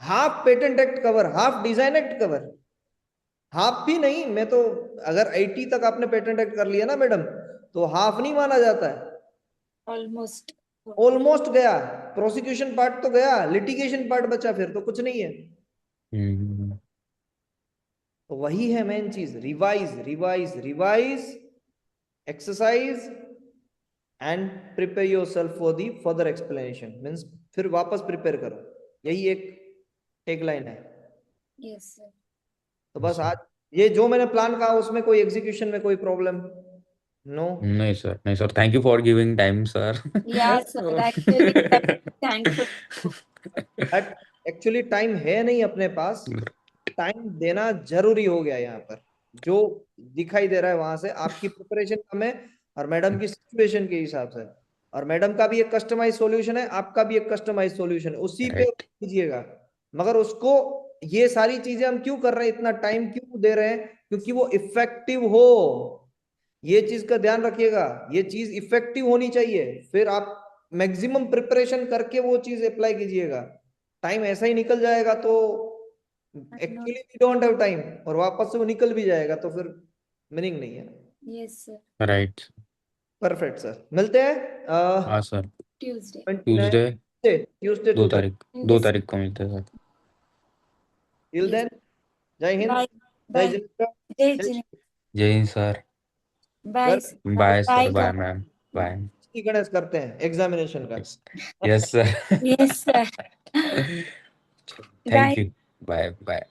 Half patent act cover, half design act cover, half भी नहीं, मैं तो, अगर 80 तक आपने पेटेंट एक्ट कर लिया ना मैडम, तो हाफ नहीं माना जाता है,
ऑलमोस्ट।
ऑलमोस्ट गया। प्रोसिक्यूशन पार्ट तो गया, लिटिगेशन पार्ट बचा, फिर तो कुछ नहीं है।
हम्म,
तो वही है मेन चीज, revise revise revise, exercise and prepare your self for the further explanation, means फिर वापस प्रिपेयर करो, यही एक टेक लाइन है।
Yes sir.
तो बस
सर
आज ये जो मैंने प्लान कहा उसमें कोई एग्जीक्यूशन में कोई प्रॉब्लम? नो?
नहीं सर, नहीं sir, thank you for giving time sir.
Yeah sir, actually thankful.
But actually time है नहीं अपने पास, टाइम देना जरूरी हो गया यहाँ पर। जो दिखाई दे रहा है वहां से आपकी प्रिपरेशन कम है, और मैडम की सिचुएशन के हिसाब से, और मैडम का भी एक कस्टमाइज सॉल्यूशन है, आपका भी एक कस्टमाइज सॉल्यूशन है, उसी पे
राइट।
कीजिएगा। मगर उसको, ये सारी चीजें हम क्यों कर रहे हैं, इतना टाइम क्यों दे रहे हैं? क्योंकि वो इफेक्टिव हो, ये चीज का ध्यान रखिएगा, ये चीज इफेक्टिव होनी चाहिए, फिर आप मैक्सिमम प्रिपरेशन करके वो चीज अप्लाई कीजिएगा। टाइम ऐसा ही निकल जाएगा तो actually we don't have time, और वापस से वो निकल भी जाएगा तो फिर मीनिंग नहीं है।
Yes sir.
Right.
Perfect sir, मिलते हैं
हाँ सर।
ट्यूसडे।
29
ट्यूसडे
ट्यूसडे
2 तारीख, 2 तारीख को मिलते हैं sir.
Till
yes.
Then, Jai Hind,
bye.
Jai
bye.
Jinendra,
Jai
Jai
Jinendra.
Shri
Jai Hind sir.
Bye
Krishna.
Sir.
Bye sir,
bye
bye
god.
Ma'am, bye.
Shri Ganesh करते हैं एग्जामिनेशन का।
Yes sir.
Yes sir.
Thank
bye.
You. Bye bye.